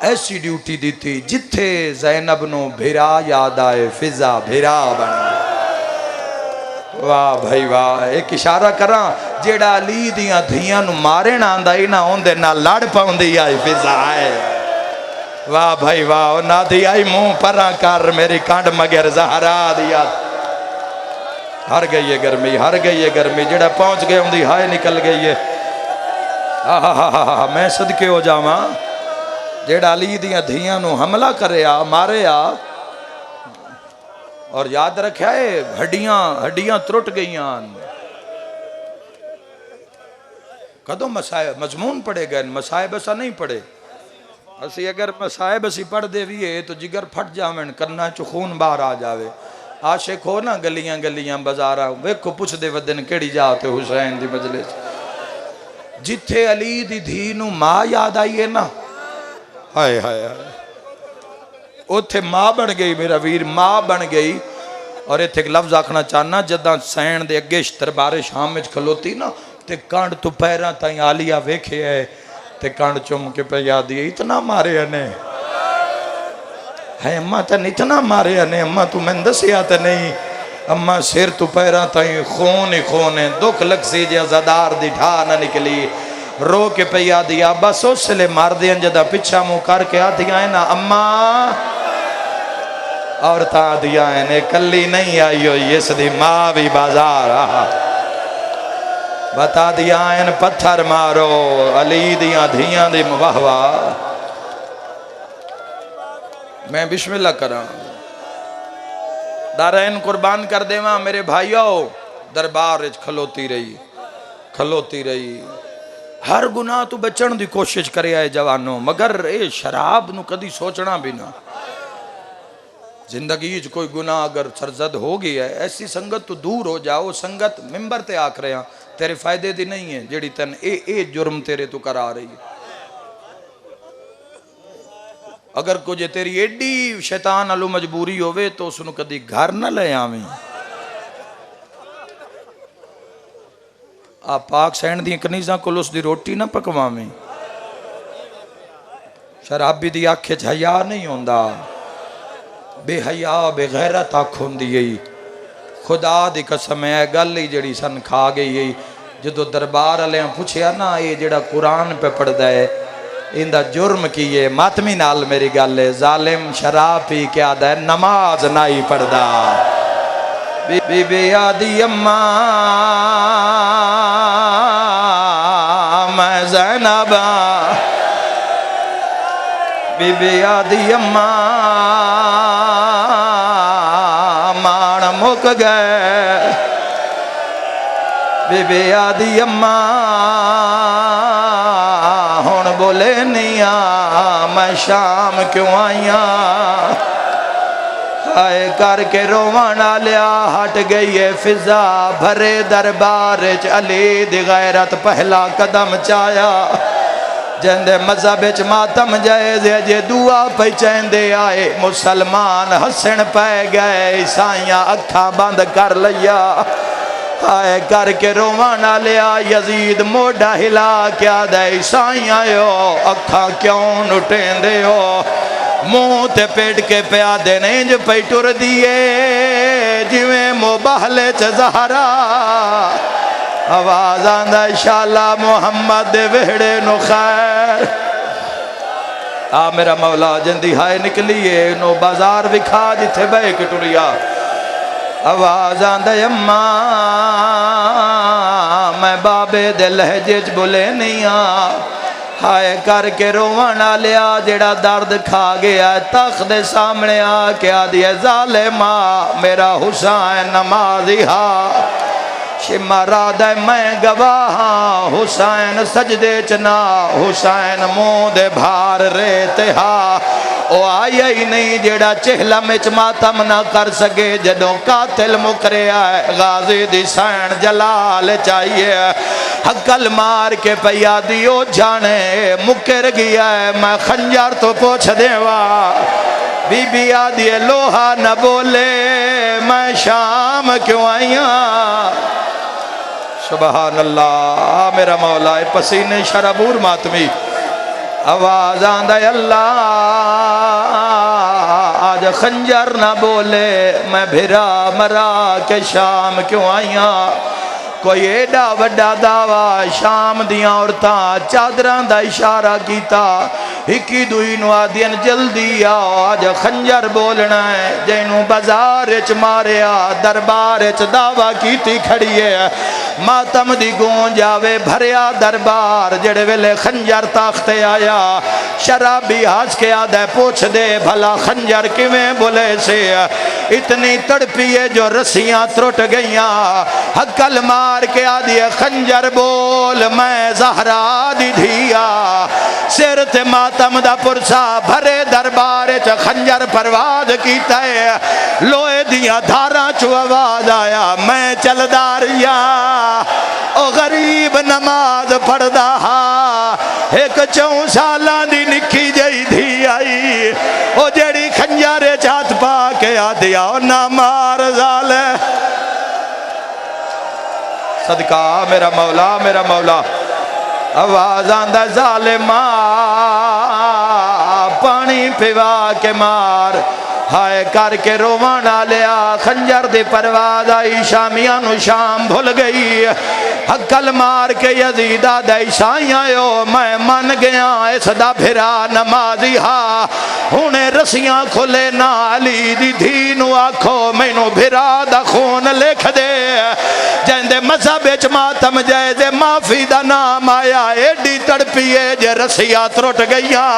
ऐसी ड्यूटी दी थी जिथे जैनब नू भिरा याद आए फिजा भिरा बन वाह भाई वाह एक इशारा करा जेड़ा अली दियां धियां नू मारन आंदा ही ना उनदे नाल लड़ पाउंदी आई फिजा है वाह भाई वाह ना दी आई मुंह परा कर मेरी कंड मगर जहरा दिया हर गई है गर्मी जेड़ा पहुंच गए उनकी हाय निकल गई है मैं सदके हो जावा जेड़ा अली दियां धियां नू हमला करया मारिया और याद रखा है हड्डियां त्रुट गई कदों मजमून पढ़े गए मसायब ऐसा नहीं पढ़े असी अगर मसायब असी पढ़ते भी है तो जिगर फट जावन कन्ना चो खून बाहर आ जावे आशिक हो ना गलियां गलियां बाजारा वेखो पुछदे वदन केड़ी जात हुसैन दी मजलिस जिथे अली दी धी नू मां याद आई है ना, हाय हाय हाय, उथे मां बन गई मेरा वीर, मां बन गई। और इत्थे एक लफ्ज आखना चाहना, जदा सैन दे अगे दरबारे शाम में खलोती ना, ते कंड तो पैरां ताईं आलिया वेखे है, ते कंड चुम के पे याद है, इतना मारे ने है अम्मा, तेन इतना मारे ने अम्मा, तू मैंने दसिया तो नहीं अम्मा, सिर तू पैरां ताईं खून ही खून है, दुख लग सी जे अज़ादार दी ढा ना निकली, रो के पे याद दिया बस उसले मार दिया, जदा पिछा मुंह करके आदिया है ना अम्मा, और ता दिया ने कली नहीं आई हो, इसकी मां भी बाजार आ, बता दिया इन पत्थर मारो अली दिया धियां दी मुबाहवा। मैं बिस्मिल्लाह करा, दारैन कुर्बान कर देवा मेरे भाइयों, दरबार खलोती रही, खलोती रही, हर गुनाह तो बचन की कोशिश करे आए जवानों, मगर ये शराब नू कदी सोचना भी ना। जिंदगी कोई गुनाह अगर सरजद हो गई है, ऐसी संगत तो दूर हो जाओ। संगत मिंबर ते आख रहे हैं तेरे फायदे दी नहीं है, जेड़ी तेन ए जुर्म तेरे तो करा रही है। अगर कुछ तेरी एडी शैतान आलू मजबूरी होवे तो उसनू कदी घर न ले आवी। आ पाक सैन दी कनीज़ां कोल उसदी रोटी ना पकवावी। शराबी दी आखे च हया नहीं होंदा, बेहया बेगैरत आख होंदी है। खुदा दी कसम है गल ही जड़ी सन खा गई है। जो दरबार वाले पूछया ना, ये जड़ा कुरान पे पढ़दा है इंदा जुर्म की है, मातमी नाल मेरी गल है, जालिम शराब पी के आदा है नमाज नहीं पढ़दा। बीबी आदि अम्मा मैं ज़ैनबा, बीबी आदि अम्मा मान मुक गए, बीबी आदि अम्मा हुण बोले नहीं आ, मैं शाम क्यों आईया, हाय करके रोवन आलिया हट गई है फिजा, भरे दरबार च अली दी गैरत पहला कदम चाया। जिंदे मजहब च मातम जायज़ है, जे दुआ पहचानदे आए मुसलमान हसन पै गए, ईसाइयां अखा बंद कर लिया। हाय करके रोवन लिया यजीद मोढ़ा हिला क्या दे, ईसाइयां अखा क्यों नुटेंदे हो, मुंह ते पेट के प्या दे नहीं जो पई टुर दिए जिवें मुबाहले च ज़हरा। आवाज आंदा शाला मुहम्मद दे वेहड़े नु खैर, आ मेरा मौला जंदी हाय निकलीए नो बाजार विखा जिथे बह के टुरिया। आवाज आंदा अम्मा मैं बाबे दे लहजे च बोले नहीं आ, हाय करके रोवन लिया जेड़ा दर्द खा गया तख्त दे सामने आके आदि ज़ालिमा मेरा हुसैन नमाज़ी हा, शिमराद मैं गवाह हुसैन सजदे च ना, हुसैन मुंह दे भार रेते हा। ओ आया ही नहीं जेड़ा चेहला में मातम ना कर सके, जदों कातिल मुकरिया है गाजी दी सैन जलाल चाहिए। हकल मार के पैया दियो जाने मुकर गया है, मैं खंजर तो पूछ देवा। बीबी आदि लोहा न बोले मैं शाम क्यों आईया। सुबहान अल्लाह मेरा मौला पसीने शराबूर मातमी। आवाज आंदा अल्लाह आज खंजर ना बोले मैं भिरा मरा के शाम क्यों आईया। कोई एडा वड्डा दावा शाम दियां औरतां चादरां दा इशारा कीता, हिकी दुई नु आदियन जल्दी आओ आज खंजर बोलना है। जैनू बाजार च मारिया दरबार च दावा कीती खड़ी है, मातम दी गूंज आवे भरिया दरबार। जेड़े वेले खंजर ताखते आया शराबी हंस के आदा पूछ दे भला खंजर किवें बोले से, इतनी तड़पी है जो रस्सियां त्रुट गईया। हकल मार के आदि खंजर बोल मैं ज़हरा दी धिया, सिर ते मातम दा पुरसा भरे दरबार च खंजर परवाज कीता है। लोहे दिया धारा चो आवाज आया मैं चलदा रिया ओ गरीब गरीब नमाज पढ़दा हा एक 4 सालां दी निक्की जही धी आई ओ जेड़ी खंजरे चात पा के आदिया ना मार जाले सदका मेरा मौला आवाज आंदा जालिमा पानी पिवा के मार हाय करके रोवन लिया खंजर दी परवाज आई शामिया नु शाम भुल गई हकल मार के यजीदा दई साइयो मैं मन गया इसदा फिरा नमाजी हा हुणे रस्सियां खुले ना अली दी धी नु आखो मैनू फिरा दा खून लिख दे जैंदे मजहब विच मातम जाए दे माफी दा नाम आया एडी तड़पीए जे रस्सियां त्रुट गईयां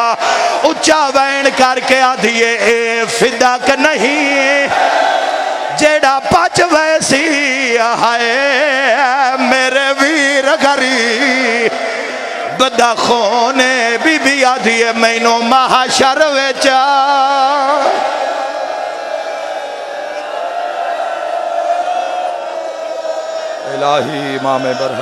उच्चा वैन करके आधिए ए फिदा क नहीं जेड़ा पच वैसी हाय मेरे वीर गरी बदा खोने बीबी आधी है मैनू महाशर विच इलाही इमाम बरहक